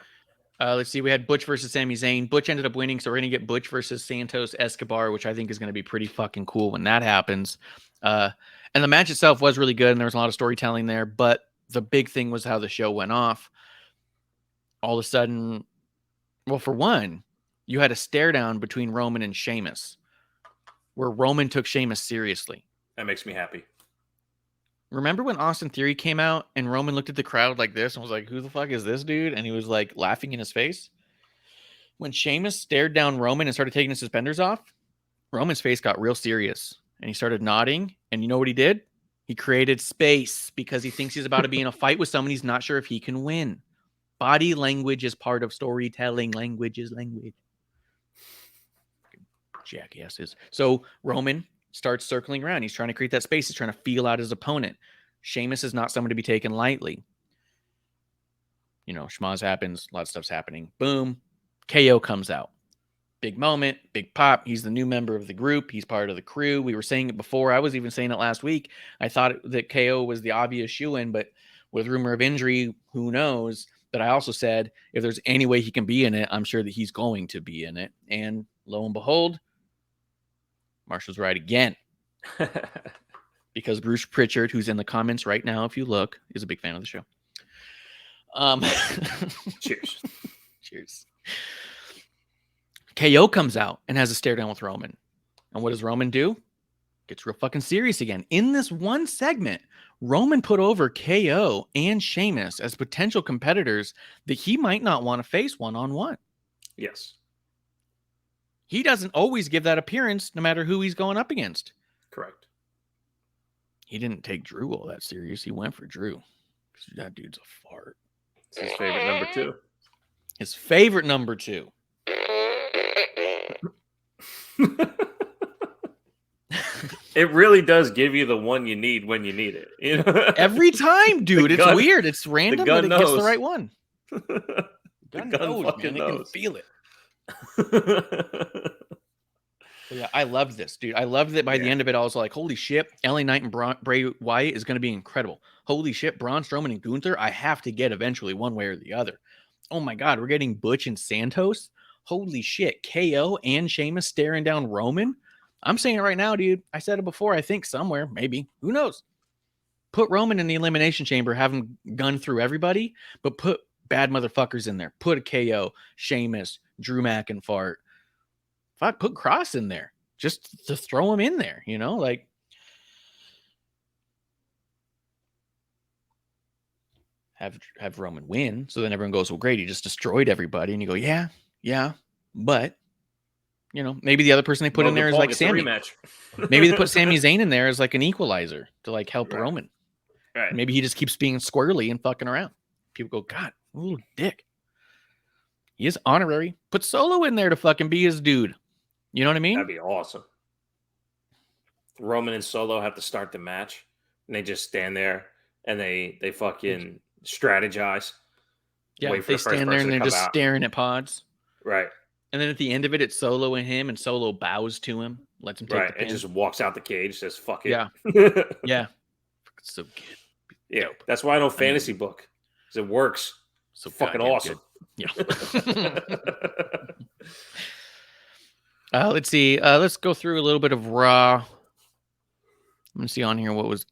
Let's see. We had Butch versus Sami Zayn. Butch ended up winning, so we're gonna get Butch versus Santos Escobar, which I think is gonna be pretty fucking cool when that happens. And the match itself was really good, and there was a lot of storytelling there. But the big thing was how the show went off. All of a sudden, well, for one, you had a stare down between Roman and Sheamus, where Roman took Sheamus seriously. That makes me happy. Remember when Austin Theory came out and Roman looked at the crowd like this and was like, who the fuck is this dude? And he was like laughing in his face. When Sheamus stared down Roman and started taking his suspenders off, Roman's face got real serious and he started nodding. And you know what he did? He created space because he thinks he's about to be in a fight with someone he's not sure if he can win. Body language is part of storytelling. Language is language. Jackasses. So Roman starts circling around. He's trying to create that space. He's trying to feel out his opponent. Sheamus is not someone to be taken lightly. You know, schmaz happens. A lot of stuff's happening. Boom. KO comes out. Big moment. Big pop. He's the new member of the group. He's part of the crew. We were saying it before. I was even saying it last week. I thought that KO was the obvious shoo-in, but with rumor of injury, who knows? But I also said, if there's any way he can be in it, I'm sure that he's going to be in it. And lo and behold, Marshall's right again. Because Bruce Pritchard, who's in the comments right now, if you look, is a big fan of the show. Cheers. Cheers. KO comes out and has a stare down with Roman. And what does Roman do? Gets real fucking serious again. In this one segment, Roman put over KO and Sheamus as potential competitors that he might not want to face one-on-one. Yes. He doesn't always give that appearance no matter who he's going up against. Correct. He didn't take Drew all that serious. He went for Drew. That dude's a fart. It's his favorite number 2. His favorite number 2. It really does give you the one you need when you need it. You know? Every time, dude. It's weird. It's random, but it gets knows. the right one. The Gun gun knows, fucking man. It can knows. feel it. Yeah, I loved this, dude. I loved that by the end of it, I was like, holy shit, LA Knight and Bray Wyatt is going to be incredible. Holy shit, Braun Strowman and Gunther, I have to get eventually one way or the other. Oh my God, we're getting Butch and Santos. Holy shit, KO and Sheamus staring down Roman. I'm saying it right now, dude. I said it before, I think somewhere, maybe. Who knows? Put Roman in the Elimination Chamber, have him gun through everybody, but put bad motherfuckers in there. Put a KO, Sheamus, Drew McIntyre. Fuck, put Cross in there. Just to throw him in there, you know? Like, have Roman win. So then everyone goes, well, great, he just destroyed everybody. And you go, yeah. But, you know, maybe the other person they put in there is like Sami. Maybe they put Sami Zayn in there as like an equalizer to like help Roman. Right. Maybe he just keeps being squirrely and fucking around. People go, God, little dick. He is honorary. Put Solo in there to fucking be his dude. You know what I mean? That'd be awesome. Roman and Solo have to start the match, and they just stand there and they fucking strategize. Yeah, wait for they the first stand there and person to they're come just out. staring at pods. Right. And then at the end of it, it's Solo and him, and Solo bows to him, lets him take Right. the And pin. just walks out the cage, says, fuck it. Yeah. Yeah. It's so good. Yeah, dope. that's why I don't fantasy book, because it works. So Fucking goddamn awesome. good. Yeah. Let's see. Let's go through a little bit of Raw. I'm gonna see on here what was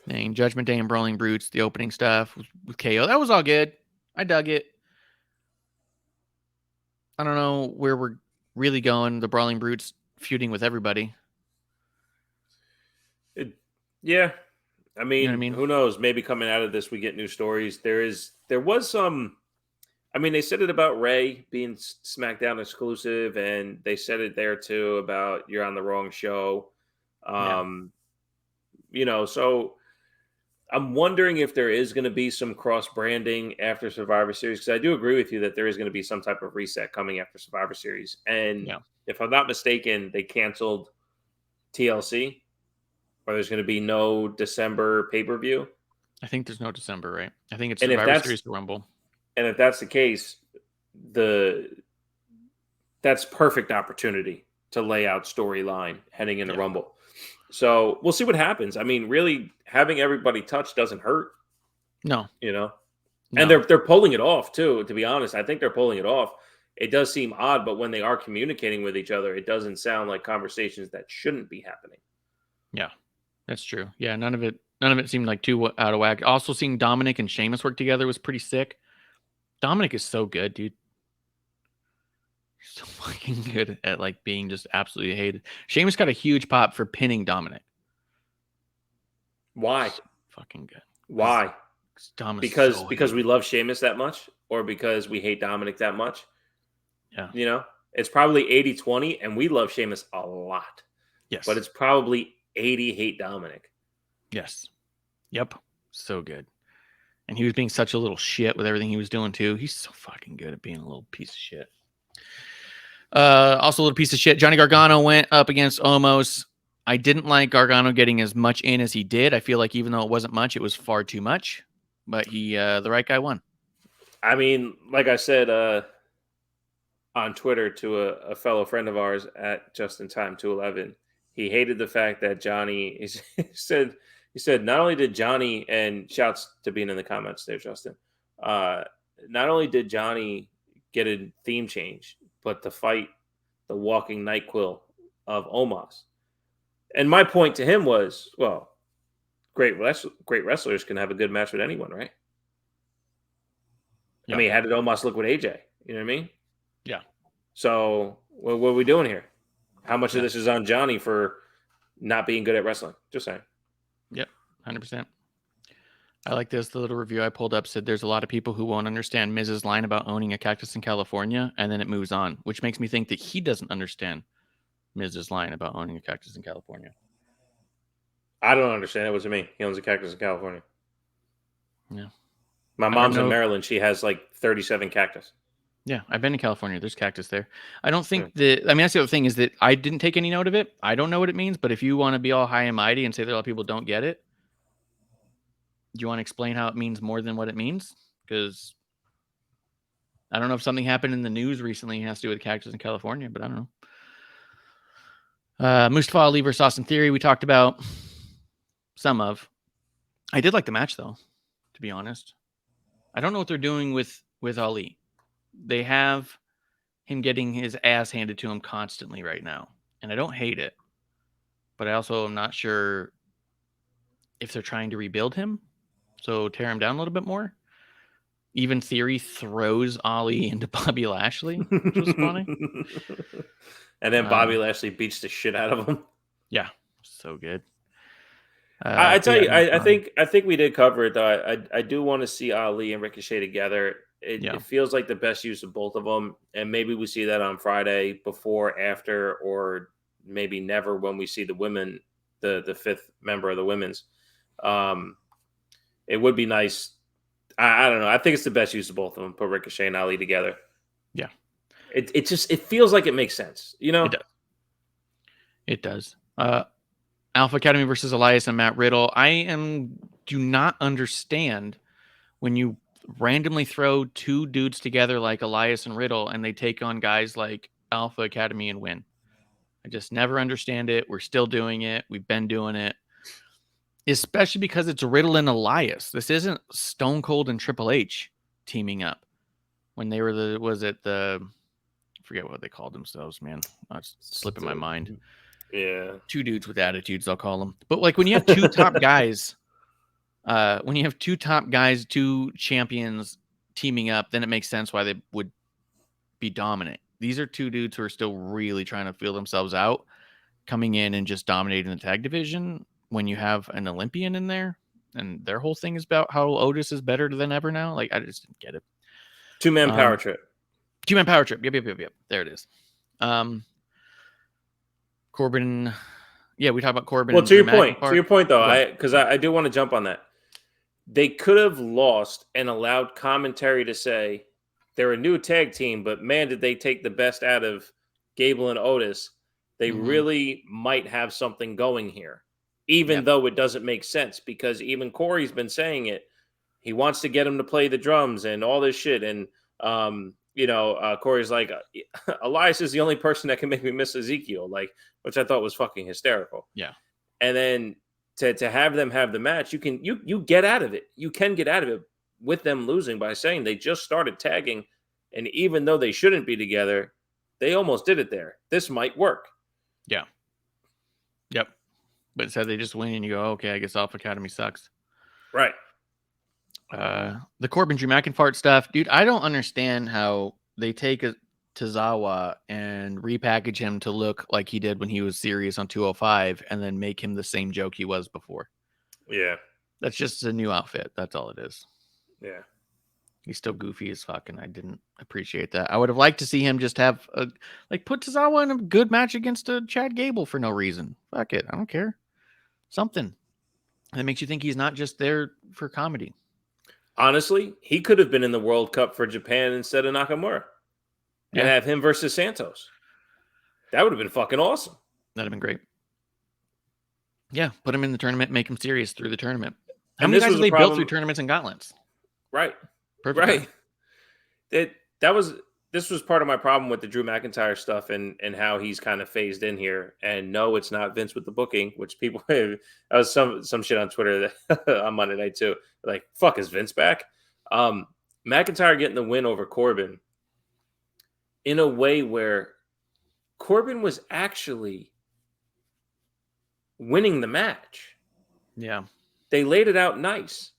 thing. Judgment Day and Brawling Brutes, the opening stuff with KO. That was all good. I dug it. I don't know where we're really going. The Brawling Brutes feuding with everybody. Yeah. I mean, You know what I mean? who knows? Maybe coming out of this, we get new stories. There was some. I mean, they said it about Ray being SmackDown exclusive, and they said it there too about you're on the wrong show. You know, so I'm wondering if there is going to be some cross branding after Survivor Series, because I do agree with you that there is going to be some type of reset coming after Survivor Series. And if I'm not mistaken, they canceled TLC, or there's going to be no December pay-per-view. I think there's no December, right? I think it's And Survivor Series to Rumble. And if that's the case, that's perfect opportunity to lay out storyline heading into Rumble. So we'll see what happens. I mean, really, having everybody touch doesn't hurt. No. You know? No. And they're pulling it off, too, to be honest. I think they're pulling it off. It does seem odd, but when they are communicating with each other, it doesn't sound like conversations that shouldn't be happening. Yeah, that's true. Yeah, none of it seemed like too out of whack. Also, seeing Dominic and Sheamus work together was pretty sick. Dominic is so good, dude. So fucking good at like being just absolutely hated. Sheamus got a huge pop for pinning Dominic. Why? So fucking good. Why? Because we love Sheamus that much, or because we hate Dominic that much? Yeah. You know, it's probably 80-20, and we love Sheamus a lot. Yes. But it's probably 80 hate Dominic. Yes. Yep. So good. And he was being such a little shit with everything he was doing too. He's so fucking good at being a little piece of shit. Also a little piece of shit. Johnny Gargano went up against Omos. I didn't like Gargano getting as much in as he did. I feel like even though it wasn't much, it was far too much. But the right guy won. I mean, like I said on Twitter to a fellow friend of ours at JustinTime211, he hated the fact that Johnny he said not only did Johnny, and shouts to being in the comments there, Justin, not only did Johnny get a theme change, but to fight the walking NyQuil of Omos. And my point to him was, well, great wrestlers can have a good match with anyone, right? Yeah. I mean, how did Omos look with AJ? You know what I mean? Yeah. So what are we doing here? How much of this is on Johnny for not being good at wrestling? Just saying. Yep, 100%. I like this. The little review I pulled up said there's a lot of people who won't understand Miz's line about owning a cactus in California, and then it moves on, which makes me think that he doesn't understand Miz's line about owning a cactus in California. I don't understand it. What does it mean? He owns a cactus in California. Yeah. My mom's in Maryland. She has like 37 cactus. Yeah, I've been to California. There's cactus there. I don't think that... I mean, that's the other thing is that I didn't take any note of it. I don't know what it means, but if you want to be all high and mighty and say that a lot of people don't get it, do you want to explain how it means more than what it means? Because I don't know if something happened in the news recently has to do with cactus in California, but I don't know. Mustafa Ali versus Austin Theory, we talked about some of. I did like the match, though, to be honest. I don't know what they're doing with Ali. They have him getting his ass handed to him constantly right now. And I don't hate it. But I also am not sure if they're trying to rebuild him. So tear him down a little bit more. Even Theory throws Ali into Bobby Lashley, which was funny. And then Bobby Lashley beats the shit out of him. Yeah, so good. I tell you, I think we did cover it, though. I do want to see Ali and Ricochet together. It feels like the best use of both of them, and maybe we see that on Friday before, after, or maybe never when we see the women, the fifth member of the women's. It would be nice. I don't know. I think it's the best use of both of them. Put Ricochet and Ali together. Yeah, it feels like it makes sense. You know, it does. Alpha Academy versus Elias and Matt Riddle. Do not understand when you randomly throw two dudes together like Elias and Riddle and they take on guys like Alpha Academy and win. I just never understand it. We're still doing it. We've been doing it. especially because it's Riddle and Elias. This isn't Stone Cold and Triple H teaming up when they were I forget what they called themselves, man. It's slipping my mind. Yeah. Two dudes with attitudes, I'll call them. But like when you have two top guys, two champions teaming up, then it makes sense why they would be dominant. These are two dudes who are still really trying to feel themselves out, coming in and just dominating the tag division when you have an Olympian in there, and their whole thing is about how Otis is better than ever now. Like, I just didn't get it. 2-man power trip. 2-man power trip. Yep. There it is. Corbin. Yeah, we talk about Corbin. Well, to your point though, Right. because I do want to jump on that. They could have lost and allowed commentary to say they're a new tag team, but man, did they take the best out of Gable and Otis. They really might have something going here, even though it doesn't make sense, because even Corey's been saying it. He wants to get him to play the drums and all this shit. And, Corey's like, Elias is the only person that can make me miss Ezekiel, like, which I thought was fucking hysterical. Yeah. And then to have them have the match, you get out of it. You can get out of it with them losing by saying they just started tagging. And even though they shouldn't be together, they almost did it there. This might work. Yeah. Yep. But instead they just win and you go, okay, I guess Alpha Academy sucks. Right. The Corbin Drew McIntyre stuff, dude, I don't understand how they take a Tozawa and repackage him to look like he did when he was serious on 205 and then make him the same joke he was before. Yeah. That's just a new outfit. That's all it is. Yeah. He's still goofy as fuck, and I didn't appreciate that. I would have liked to see him just have put Tozawa in a good match against a Chad Gable for no reason. Fuck it. I don't care. Something that makes you think he's not just there for comedy. Honestly, he could have been in the World Cup for Japan instead of Nakamura and have him versus Santos. That would have been fucking awesome. That'd have been great. Yeah, put him in the tournament, make him serious through the tournament. How many guys have they built through tournaments and gauntlets? Right. Perfect. Right. This was part of my problem with the Drew McIntyre stuff and how he's kind of phased in here. And no, it's not Vince with the booking, which people I was some shit on Twitter that on Monday night too. Like, fuck, is Vince back? McIntyre getting the win over Corbin in a way where Corbin was actually winning the match. Yeah. They laid it out nice.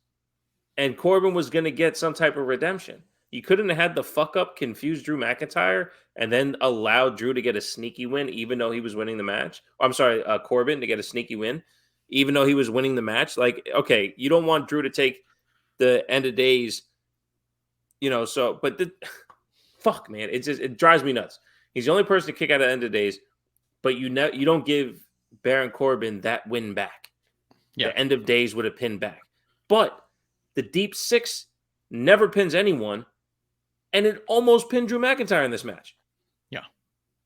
And Corbin was going to get some type of redemption. You couldn't have had the fuck up confuse Drew McIntyre and then allow Drew to get a sneaky win, even though he was winning the match. I'm sorry, Corbin to get a sneaky win, even though he was winning the match. Like, okay, you don't want Drew to take the end of days, fuck, man. It drives me nuts. He's the only person to kick out of the end of days, but you don't give Baron Corbin that win back. Yeah. The end of days would have pinned back. But the Deep Six never pins anyone, and it almost pinned Drew McIntyre in this match. Yeah.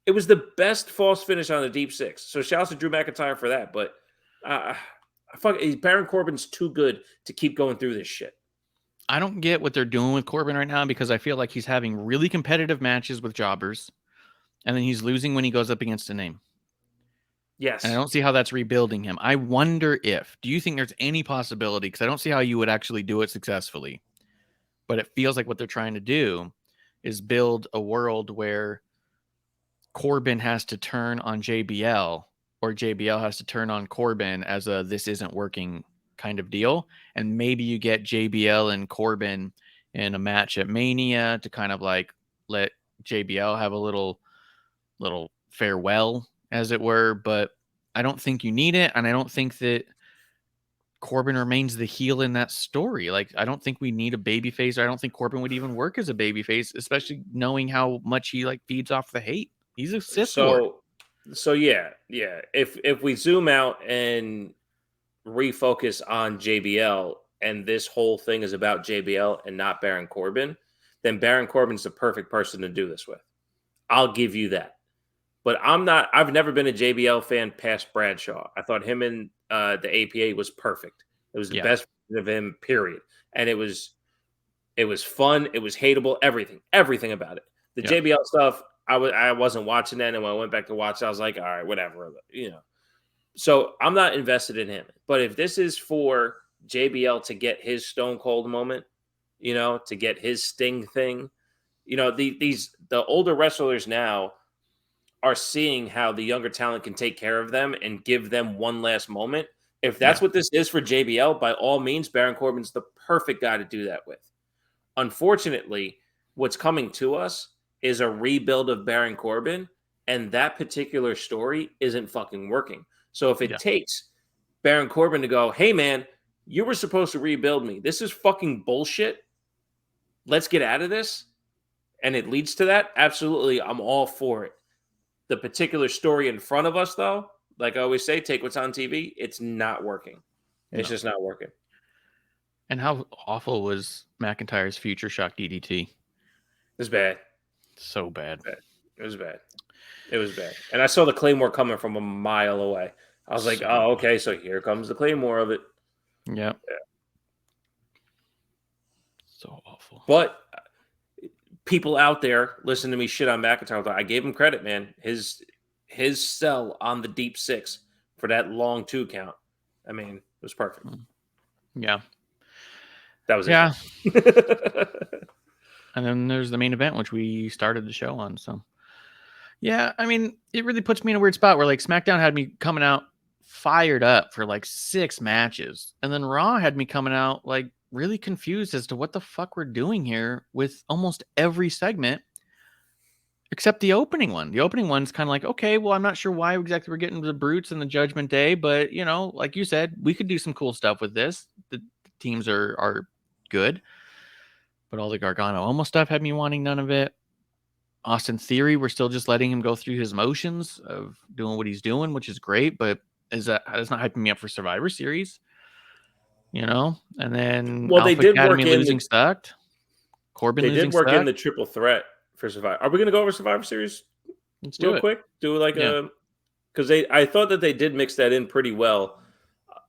It was the best false finish on the Deep Six. So shouts to Drew McIntyre for that. But Baron Corbin's too good to keep going through this shit. I don't get what they're doing with Corbin right now because I feel like he's having really competitive matches with jobbers, and then he's losing when he goes up against a name. Yes. And I don't see how that's rebuilding him. I wonder do you think there's any possibility, because I don't see how you would actually do it successfully, but it feels like what they're trying to do is build a world where Corbin has to turn on JBL or JBL has to turn on Corbin as a this isn't working kind of deal. And maybe you get JBL and Corbin in a match at Mania to kind of like let JBL have a little farewell, as it were, but I don't think you need it. And I don't think that Corbin remains the heel in that story. Like, I don't think we need a babyface. I don't think Corbin would even work as a babyface, especially knowing how much he feeds off the hate. He's a Sith Lord. So yeah. If we zoom out and refocus on JBL, and this whole thing is about JBL and not Baron Corbin, then Baron Corbin's the perfect person to do this with. I'll give you that. But I've never been a JBL fan past Bradshaw. I thought him and the APA was perfect. It was the best of him, period. And it was fun. It was hateable. Everything about it. The JBL stuff, I wasn't watching that. And when I went back to watch it, I was like, all right, whatever. So I'm not invested in him. But if this is for JBL to get his Stone Cold moment, to get his Sting thing, the older wrestlers now are seeing how the younger talent can take care of them and give them one last moment. If that's what this is for JBL, by all means, Baron Corbin's the perfect guy to do that with. Unfortunately, what's coming to us is a rebuild of Baron Corbin, and that particular story isn't fucking working. So if it takes Baron Corbin to go, hey man, you were supposed to rebuild me. This is fucking bullshit. Let's get out of this. And it leads to that. Absolutely. I'm all for it. The particular story in front of us, though, like I always say, take what's on TV. It's not working. It's just not working. And how awful was McIntyre's Future Shock DDT? It was bad. So bad. It was bad. It was bad. And I saw the Claymore coming from a mile away. I was like, oh, okay, so here comes the Claymore of it. Yep. Yeah. So awful. But people out there listen to me shit on McIntyre. I gave him credit, man. His sell on the deep 6 for that long 2 count. I mean, it was perfect. Yeah. That was it. And then there's the main event, which we started the show on. So, yeah, I mean, it really puts me in a weird spot where like SmackDown had me coming out fired up for like 6 matches. And then Raw had me coming out like really confused as to what the fuck we're doing here with almost every segment except the opening one. The opening one's kind of like, okay, well, I'm not sure why exactly we're getting the Brutes and the Judgment Day, but like you said, we could do some cool stuff with this. The teams are good, but all the Gargano almost stuff had me wanting none of it. Austin Theory, we're still just letting him go through his motions of doing what he's doing, which is great, but that's not hyping me up for Survivor Series. And then they did Academy work in losing stuck. Corbin losing did work stuck. in the triple threat for Survivor. Are we going to go over Survivor Series? Let's do it quick. Do like because I thought that they did mix that in pretty well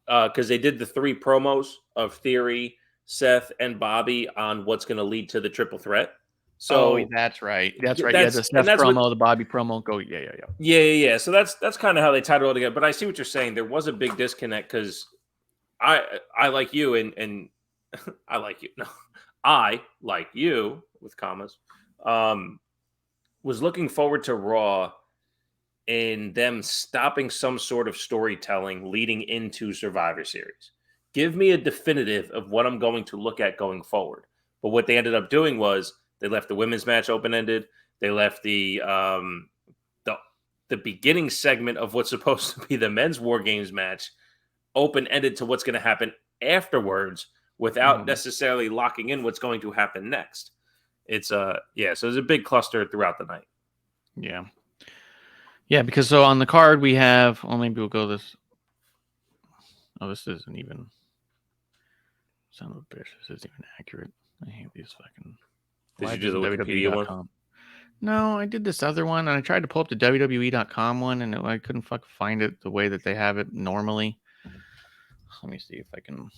because they did the 3 promos of Theory, Seth, and Bobby on what's going to lead to the triple threat. So that's right. That's right. That's, the Seth promo, the Bobby promo. Go. Yeah. So that's kind of how they tied it all together. But I see what you're saying. There was a big disconnect because I like you and I like you. No, I like you with commas. Was looking forward to Raw and them stopping some sort of storytelling leading into Survivor Series. Give me a definitive of what I'm going to look at going forward. But what they ended up doing was they left the women's match open-ended. They left the beginning segment of what's supposed to be the men's War Games match open-ended to what's going to happen afterwards without necessarily locking in what's going to happen next. It's so there's a big cluster throughout the night. Yeah, because so on the card we have, maybe we'll go this. Oh, this isn't even, son of a bitch, this isn't even accurate. I hate these fucking. Did you do the Wikipedia one? No, I did this other one, and I tried to pull up the WWE.com one, and I couldn't fucking find it the way that they have it normally. Let me see if I can,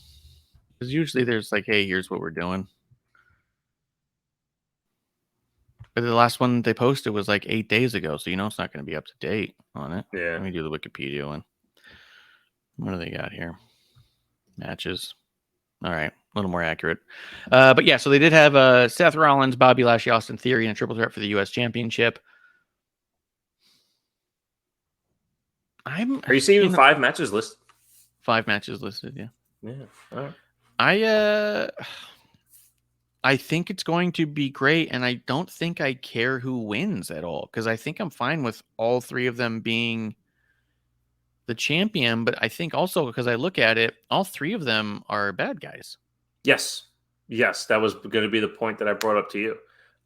because usually there's like, hey, here's what we're doing. But the last one they posted was like 8 days ago, so it's not going to be up to date on it. Yeah. Let me do the Wikipedia one. What do they got here? Matches. All right, a little more accurate. But yeah, so they did have Seth Rollins, Bobby Lashley, Austin Theory, and a triple threat for the U.S. Championship. Are you seeing 5 matches listed? 5 matches listed, yeah. Yeah. All right. I think it's going to be great, and I don't think I care who wins at all, because I think I'm fine with all 3 of them being the champion, but I think also because I look at it, all 3 of them are bad guys. Yes, that was going to be the point that I brought up to you.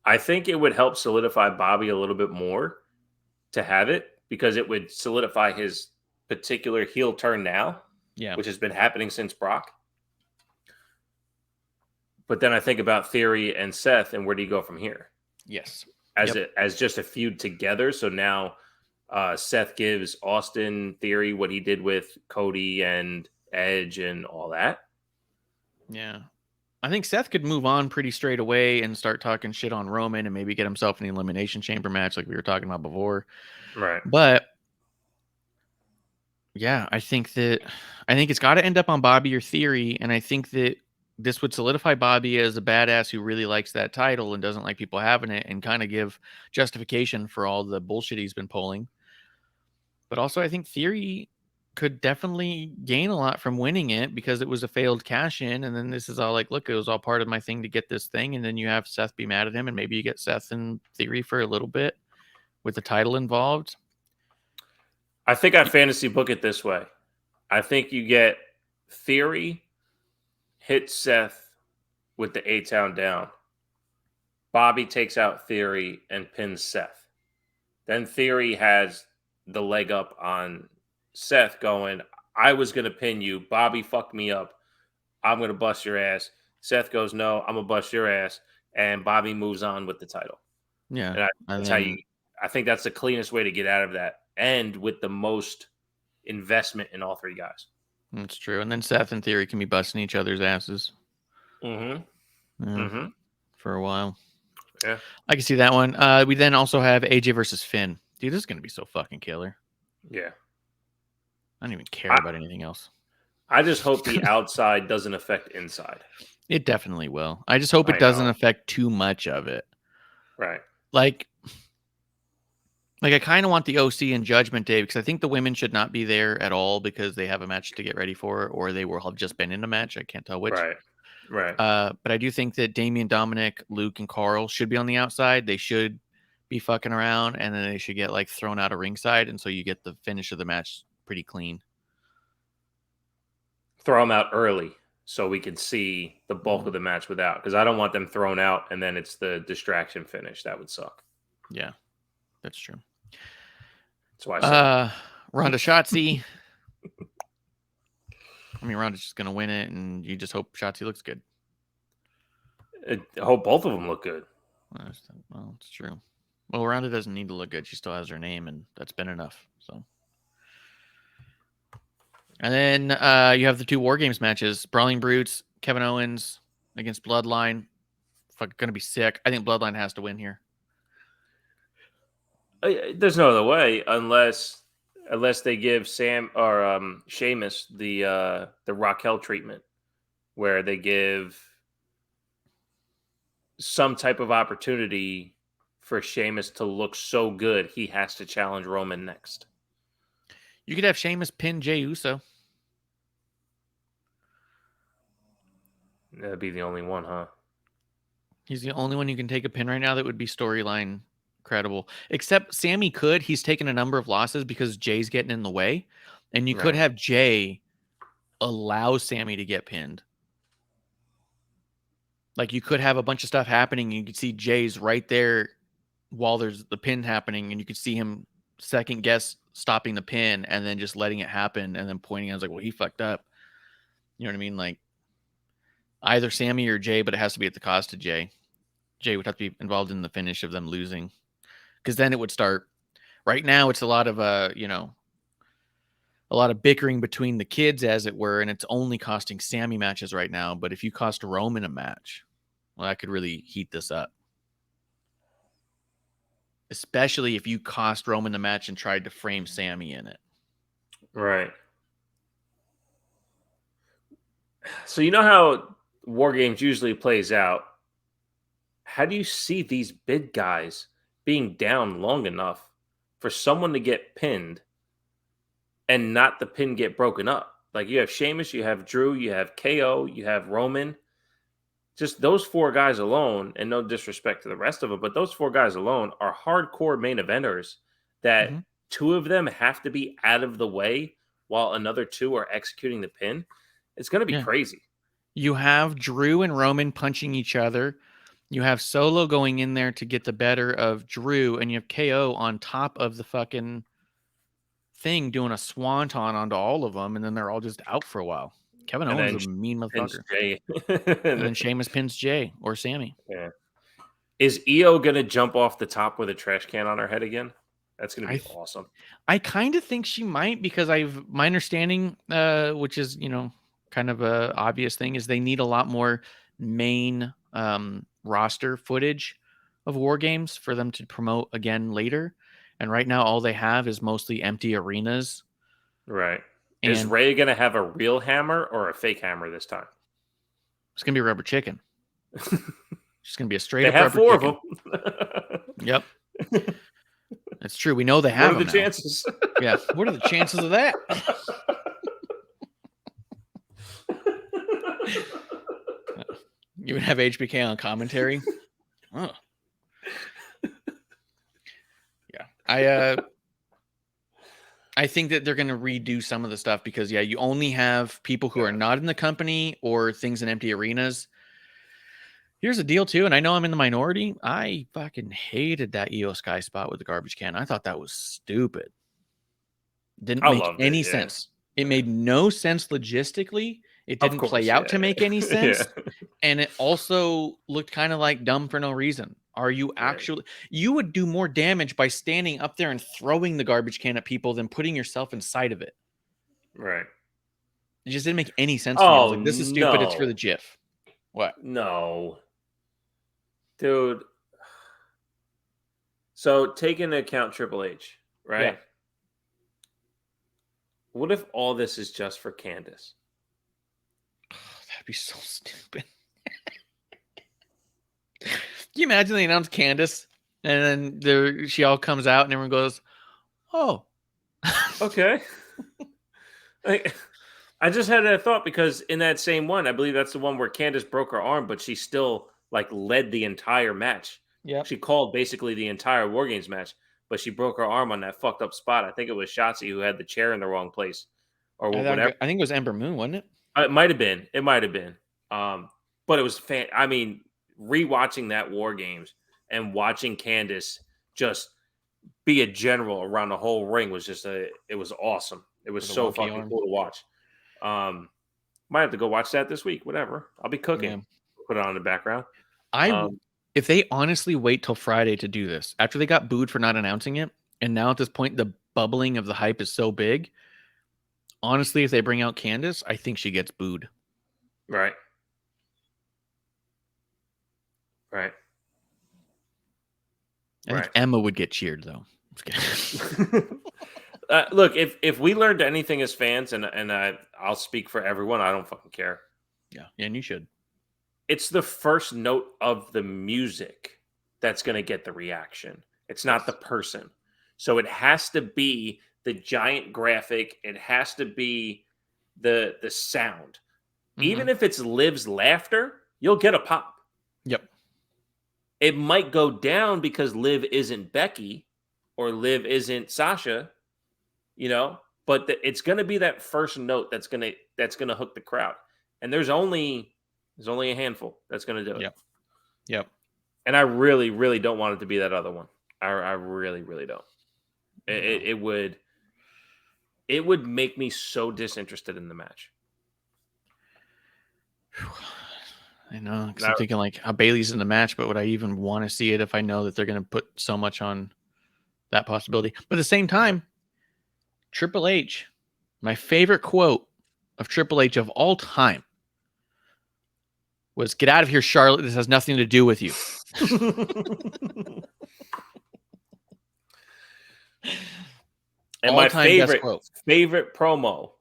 I think it would help solidify Bobby a little bit more to have it, because it would solidify his particular heel turn now, which has been happening since Brock. But then I think about Theory and Seth, and where do you go from here? Yes. As just a feud together. So now Seth gives Austin Theory what he did with Cody and Edge and all that. Yeah. I think Seth could move on pretty straight away and start talking shit on Roman and maybe get himself in the Elimination Chamber match like we were talking about before. Right. But Yeah, I think it's got to end up on Bobby or Theory, and I think that this would solidify Bobby as a badass who really likes that title and doesn't like people having it, and kind of give justification for all the bullshit he's been pulling. But also, I think Theory could definitely gain a lot from winning it because it was a failed cash in, and then this is all like, look, it was all part of my thing to get this thing, and then you have Seth be mad at him, and maybe you get Seth and Theory for a little bit with the title involved. I think I fantasy book it this way. I think you get Theory, hit Seth with the A-Town down. Bobby takes out Theory and pins Seth. Then Theory has the leg up on Seth going, I was going to pin you. Bobby fucked me up. I'm going to bust your ass. Seth goes, no, I'm going to bust your ass. And Bobby moves on with the title. Yeah. And I think that's the cleanest way to get out of that. And with the most investment in all three guys. That's true. And then Seth and Theory can be busting each other's asses. Mm-hmm. For a while. Yeah. I can see that one. We then also have AJ versus Finn. Dude, this is going to be so fucking killer. Yeah. I don't even care about anything else. I just hope the outside doesn't affect inside. It definitely will. I just hope it doesn't affect too much of it. Right. Like I kind of want the OC and Judgment Day because I think the women should not be there at all because they have a match to get ready for, or they will have just been in a match. I can't tell which. Right. But I do think that Damian, Dominic, Luke, and Carl should be on the outside. They should be fucking around, and then they should get like thrown out of ringside, and so you get the finish of the match pretty clean. Throw them out early so we can see the bulk of the match without, because I don't want them thrown out and then it's the distraction finish. That would suck. Yeah, that's true. That's why I said Ronda Shotzi. I mean, Ronda's just gonna win it, and you just hope Shotzi looks good. I hope both of them look good. Well, it's true. Well, Ronda doesn't need to look good. She still has her name, and that's been enough. So, and then you have the two War Games matches: Brawling Brutes, Kevin Owens against Bloodline. Fucking gonna be sick. I think Bloodline has to win here. There's no other way unless they give Sam or Sheamus the Raquel treatment, where they give some type of opportunity for Sheamus to look so good he has to challenge Roman next. You could have Sheamus pin Jey Uso. That'd be the only one, huh? He's the only one you can take a pin right now that would be storyline credible. Except Sammy could. He's taken a number of losses because Jay's getting in the way. And you could have Jay allow Sammy to get pinned. Like you could have a bunch of stuff happening. And you could see Jay's right there while there's the pin happening. And you could see him second guess stopping the pin and then just letting it happen. And then pointing. I was like, well, he fucked up. You know what I mean? Like either Sammy or Jay, but it has to be at the cost of Jay. Jay would have to be involved in the finish of them losing. Because then it would start. Right now, it's a lot of a lot of bickering between the kids, as it were, and it's only costing Sammy matches right now. But if you cost Roman a match, well, that could really heat this up. Especially if you cost Roman the match and tried to frame Sammy in it. Right. So you know how War Games usually plays out. How do you see these big guys being down long enough for someone to get pinned and not the pin get broken up? Like you have Sheamus, you have Drew, you have KO, you have Roman. Just those four guys alone, and no disrespect to the rest of them, but those four guys alone are hardcore main eventers that two of them have to be out of the way while another two are executing the pin. It's going to be crazy. You have Drew and Roman punching each other. You have Solo going in there to get the better of Drew, and you have KO on top of the fucking thing doing a swanton onto all of them, and then they're all just out for a while. Kevin Owens is a mean motherfucker. And then Sheamus pins Jay or Sammy. Yeah. Is Io going to jump off the top with a trash can on her head again? That's going to be awesome. I kind of think she might because my understanding, which is, kind of a obvious thing, is they need a lot more main roster footage of War Games for them to promote again later. And right now, all they have is mostly empty arenas. Right. Is And Ray going to have a real hammer or a fake hammer this time? it's going to be rubber chicken. It's going to be a straight They up have rubber 4 chicken. of them. Yep. That's true. We know they have What are them the now. chances? Yeah. What are the chances of that? You would have HBK on commentary. Oh. Yeah. I think that they're going to redo some of the stuff because, you only have people who are not in the company or things in empty arenas. Here's the deal, too, and I know I'm in the minority. I fucking hated that Io Sky spot with the garbage can. I thought that was stupid. Didn't I make loved any it, yeah. sense. It made no sense logistically. It didn't play out to make any sense. Yeah. And it also looked kind of like dumb for no reason. Are you actually... You would do more damage by standing up there and throwing the garbage can at people than putting yourself inside of it. Right. It just didn't make any sense to me. I was like, this is stupid. No. It's for the GIF. What? No. Dude. So take into account Triple H, right? Yeah. What if all this is just for Candace? Oh, that'd be so stupid. Can you imagine they announce Candace and then she all comes out and everyone goes, oh. Okay. I just had that thought because in that same one, I believe that's the one where Candace broke her arm, but she still led the entire match. Yeah. She called basically the entire War Games match, but she broke her arm on that fucked up spot. I think it was Shotzi who had the chair in the wrong place or whatever. I think it was Ember Moon, wasn't it? It might have been. It might have been. But it was rewatching that War Games and watching Candace just be a general around the whole ring was just it was awesome. It was so fucking cool to watch. Might have to go watch that this week. Whatever. I'll be cooking. Yeah. Put it on in the background. If they honestly wait till Friday to do this, after they got booed for not announcing it, and now at this point the bubbling of the hype is so big, honestly, if they bring out Candace, I think she gets booed. Right. Right. I think Emma would get cheered, though. Look, if we learned anything as fans, and I'll speak for everyone, I don't fucking care. Yeah, and you should. It's the first note of the music that's going to get the reaction. It's not the person. So it has to be the giant graphic. It has to be the sound. Mm-hmm. Even if it's Liv's laughter, you'll get a pop. Yep. It might go down because Liv isn't Becky or Liv isn't Sasha, but it's going to be that first note that's going to hook the crowd. And there's only a handful that's going to do it. Yep. And I really, really don't want it to be that other one. I really, really don't. It would make me so disinterested in the match. I know, because I'm thinking how Bailey's in the match, but would I even want to see it if I know that they're going to put so much on that possibility? But at the same time, Triple H, my favorite quote of Triple H of all time was, "Get out of here, Charlotte. This has nothing to do with you." And my favorite promo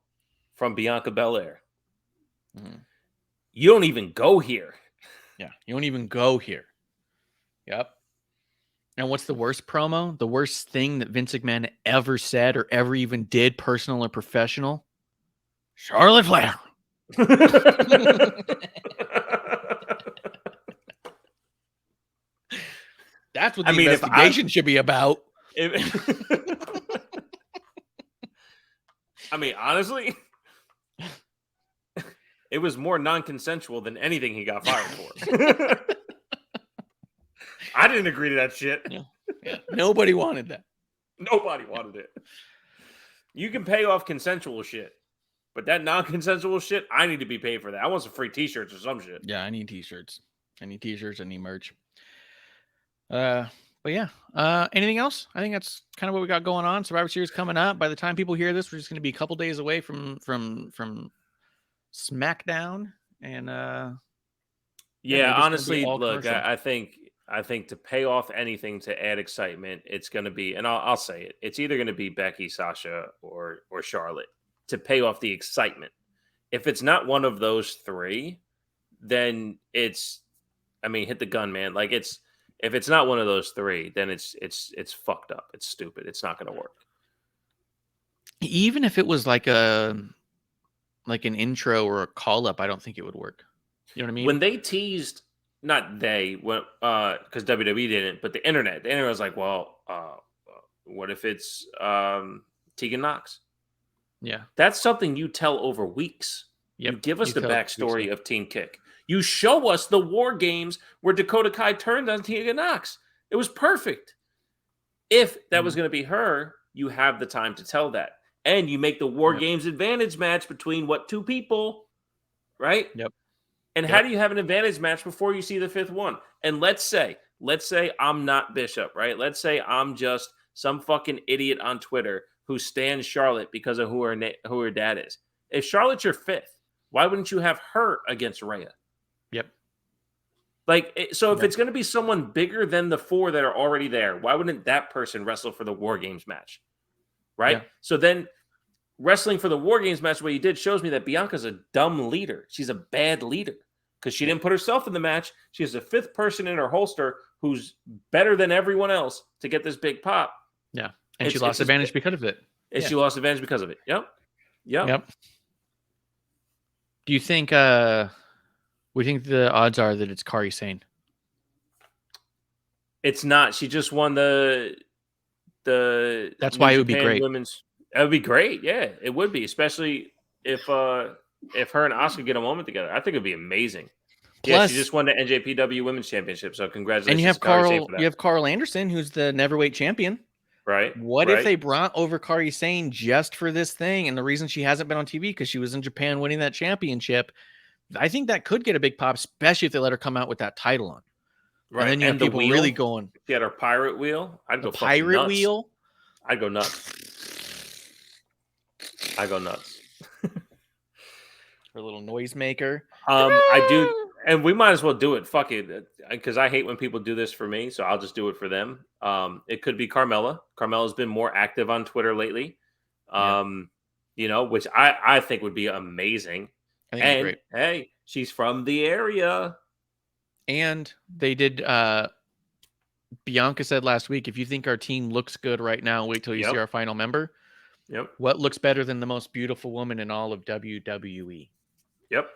from Bianca Belair. Mm-hmm. You don't even go here. Yeah, you don't even go here. Yep. And what's the worst promo? The worst thing that Vince McMahon ever said or ever even did, personal or professional? Charlotte Flair. That's what the investigation should be about. Honestly, it was more non-consensual than anything he got fired for. I didn't agree to that shit. Yeah. Nobody wanted that. Nobody wanted it. You can pay off consensual shit, but that non-consensual shit, I need to be paid for that. I want some free t-shirts or some shit. Yeah, I need t-shirts. I need merch. But yeah. Anything else? I think that's kind of what we got going on. Survivor Series coming up. By the time people hear this, we're just going to be a couple days away from SmackDown. And honestly, look, I think to pay off anything to add excitement, it's going to be, and I'll say it, it's either going to be Becky, Sasha, or Charlotte to pay off the excitement. If it's not one of those three, then it's, I mean, hit the gun, man. Like if it's not one of those three, then it's fucked up. It's stupid. It's not going to work. Even if it was like an intro or a call up, I don't think it would work. You know what I mean? When they teased, not they, because WWE didn't, but the internet was like, well, what if it's Tegan Knox? Yeah. That's something you tell over weeks. Yep. You give us the backstory of Team Kick. You show us the War Games where Dakota Kai turned on Tegan Knox. It was perfect. If that was going to be her, you have the time to tell that. And you make the War Games advantage match between two people, right? Yep. And how do you have an advantage match before you see the fifth one? And let's say I'm not Bishop, right? Let's say I'm just some fucking idiot on Twitter who stands Charlotte because of who her dad is. If Charlotte's your fifth, why wouldn't you have her against Rhea? Yep. If it's going to be someone bigger than the four that are already there, why wouldn't that person wrestle for the War Games match? Right? Yeah. So then wrestling for the War Games match, what you did shows me that Bianca's a dumb leader. She's a bad leader because she didn't put herself in the match. She has a fifth person in her holster who's better than everyone else to get this big pop. Yeah. And she lost advantage because of it. And she lost advantage because of it. Yep. Do you think we think the odds are that it's Kairi Sane? It's not. She just won the That's why it would be great. That would be great. Yeah, it would be, especially if her and Asuka get a moment together. I think it'd be amazing. Plus, she just won the NJPW Women's Championship, so congratulations. And you have Carl Anderson, who's the neverweight champion. Right. What if they brought over Kairi Sane just for this thing? And the reason she hasn't been on TV because she was in Japan winning that championship. I think that could get a big pop, especially if they let her come out with that title on. Right. And then you have people really going. If you had her pirate wheel, I'd go pirate nuts. Wheel. I'd go nuts. Her little noisemaker. I do. And we might as well do it. Fuck it. Because I hate when people do this for me. So I'll just do it for them. It could be Carmella. Carmella's been more active on Twitter lately. Which I think would be amazing. I think it's great. Hey, she's from the area. And they did. Bianca said last week, if you think our team looks good right now, wait till you see our final member. Yep. What looks better than the most beautiful woman in all of WWE? Yep. You know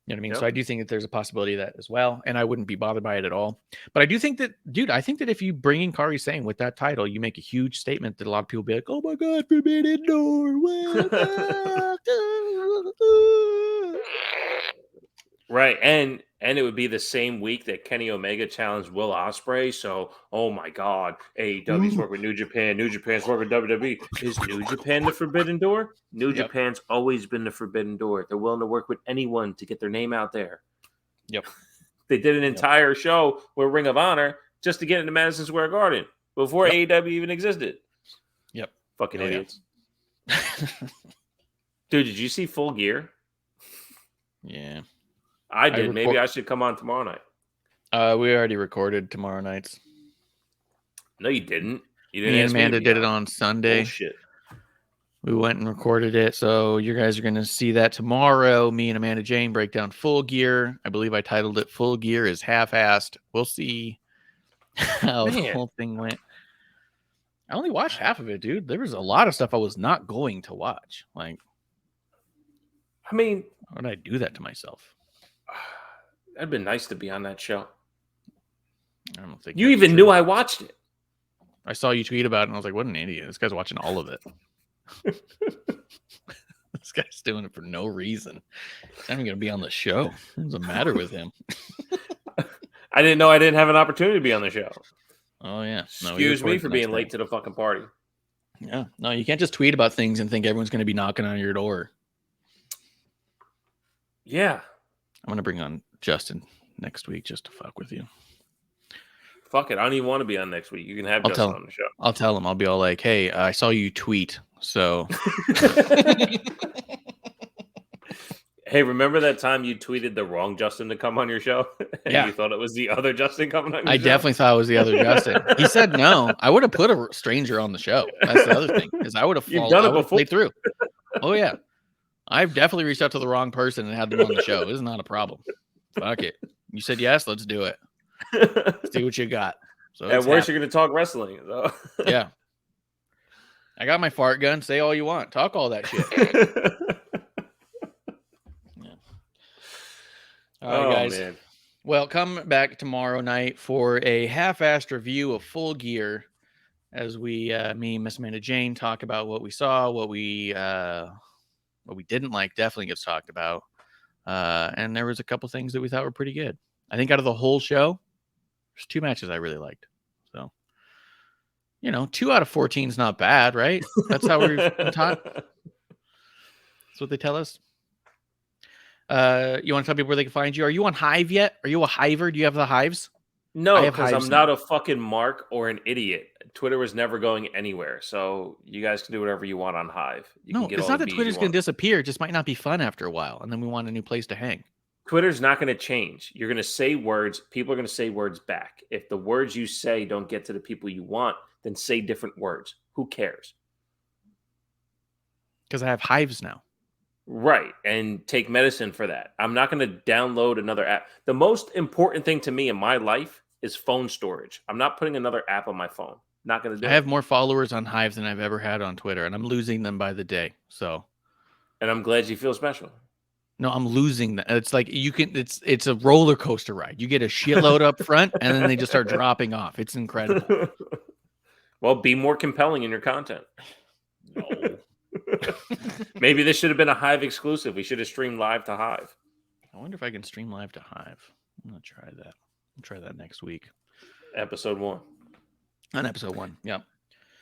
what I mean? Yep. So I do think that there's a possibility of that as well. And I wouldn't be bothered by it at all. But I do think that, I think that if you bring in Kairi Sane with that title, you make a huge statement that a lot of people will be like, oh my God, Forbidden Door. Right. And it would be the same week that Kenny Omega challenged Will Ospreay. So, oh my God, AEW's working with New Japan. New Japan's working with WWE. Is New Japan the Forbidden Door? New Japan's always been the Forbidden Door. They're willing to work with anyone to get their name out there. Yep. They did an entire show with Ring of Honor just to get into Madison Square Garden before AEW even existed. Yep. Fucking idiots. Dude, did you see Full Gear? Yeah. I did. Maybe I should come on tomorrow night. We already recorded tomorrow nights. No, you didn't. You didn't. Me and Amanda did it on Sunday. Bullshit. We went and recorded it, so you guys are going to see that tomorrow. Me and Amanda Jane break down Full Gear. I believe I titled it "Full Gear is Half-Assed." We'll see how the whole thing went. I only watched half of it, dude. There was a lot of stuff I was not going to watch. Like, I mean, why would I do that to myself? That'd been nice to be on that show. I don't think you even knew I watched it. I saw you tweet about it, and I was like, "What an idiot! This guy's watching all of it." This guy's doing it for no reason. He's not even going to be on the show. What's the matter with him? I didn't know I didn't have an opportunity to be on the show. Oh yeah. Excuse me for being late to the fucking party. Yeah. No, you can't just tweet about things and think everyone's going to be knocking on your door. Yeah. I'm going to bring on Justin next week just to fuck with you. Fuck it. I don't even want to be on next week. You can have Justin on the show. I'll tell him. I'll be all like, hey, I saw you tweet. So. Hey, remember that time you tweeted the wrong Justin to come on your show? And you thought it was the other Justin coming on your show? I definitely thought it was the other Justin. He said no. I would have put a stranger on the show. That's the other thing. Is I would have done it before. Played through. Oh, yeah. I've definitely reached out to the wrong person and had them on the show. This is not a problem. Fuck it. You said yes, let's do it. Let's see what you got. So At worst, you're going to talk wrestling. So. Yeah. I got my fart gun. Say all you want. Talk all that shit. Yeah. All right, guys. Man. Well, come back tomorrow night for a half-assed review of Full Gear as we, me and Miss Amanda Jane, talk about what we saw, what we didn't like definitely gets talked about. And there was a couple things that we thought were pretty good. I think out of the whole show, there's 2 matches I really liked. So, 2 out of 14 is not bad, right? That's how we've been taught. That's what they tell us. You want to tell people where they can find you? Are you on Hive yet? Are you a Hiver? Do you have the Hives? No, because I'm not a fucking mark or an idiot. Twitter was never going anywhere. So you guys can do whatever you want on Hive. It's not that Twitter's going to disappear. It just might not be fun after a while. And then we want a new place to hang. Twitter's not going to change. You're going to say words. People are going to say words back. If the words you say don't get to the people you want, then say different words. Who cares? Because I have Hives now. Right. And take medicine for that. I'm not going to download another app. The most important thing to me in my life is phone storage. I'm not putting another app on my phone. Not going to do it. I have more followers on Hives than I've ever had on Twitter, and I'm losing them by the day. So, and I'm glad you feel special. No, I'm losing that. It's like it's a roller coaster ride. You get a shitload up front, and then they just start dropping off. It's incredible. Well, be more compelling in your content. No. Maybe this should have been a Hive exclusive. We should have streamed live to Hive. I wonder if I can stream live to Hive. I'm gonna try that. I'll try that next week. Episode 1. On episode 1, yeah.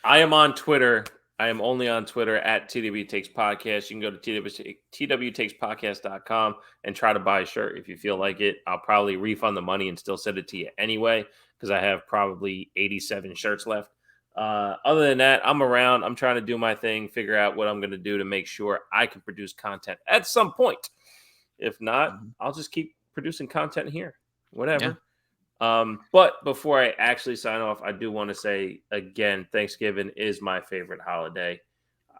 I am on Twitter. I am only on Twitter at TW Takes Podcast. You can go to twtakespodcast.com and try to buy a shirt if you feel like it. I'll probably refund the money and still send it to you anyway because I have probably 87 shirts left. Other than that, I'm around. I'm trying to do my thing, figure out what I'm going to do to make sure I can produce content at some point. If not, I'll just keep producing content here. Whatever. Yeah. But before I actually sign off, I do want to say again, Thanksgiving is my favorite holiday.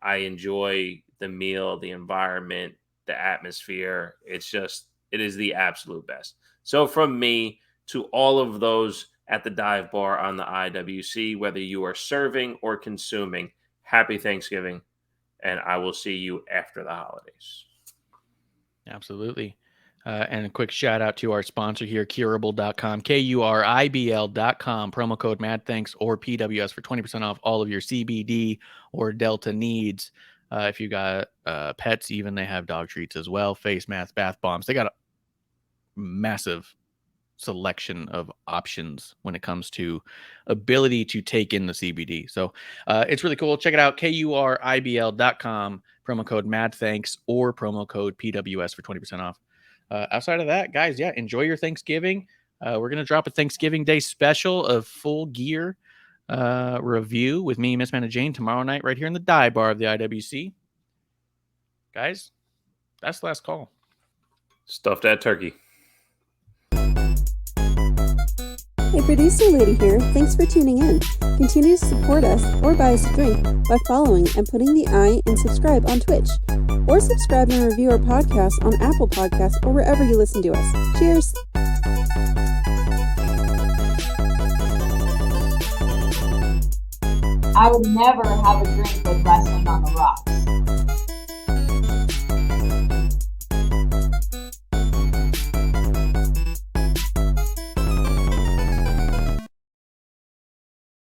I enjoy the meal, the environment, the atmosphere. It is the absolute best. So from me to all of those at the dive bar on the IWC, whether you are serving or consuming, happy Thanksgiving. And I will see you after the holidays. Absolutely. And a quick shout out to our sponsor here, Curable.com, KURIBL.com, promo code MadThanks or PWS for 20% off all of your CBD or Delta needs. If you got pets, even they have dog treats as well, face masks, bath bombs. They got a massive selection of options when it comes to ability to take in the CBD. So it's really cool. Check it out, KURIBL.com, promo code MadThanks or promo code PWS for 20% off. Outside of that, guys, enjoy your Thanksgiving. We're going to drop a Thanksgiving Day special of Full Gear review with me, Miss Amanda Jane, tomorrow night right here in the dive bar of the IWC. Guys, that's the last call. Stuffed that turkey. Hey, producer lady here. Thanks for tuning in. Continue to support us or buy us a drink by following and putting the I in subscribe on Twitch. Or subscribe and review our podcast on Apple Podcasts or wherever you listen to us. Cheers! I would never have a drink with wrestling on the rocks.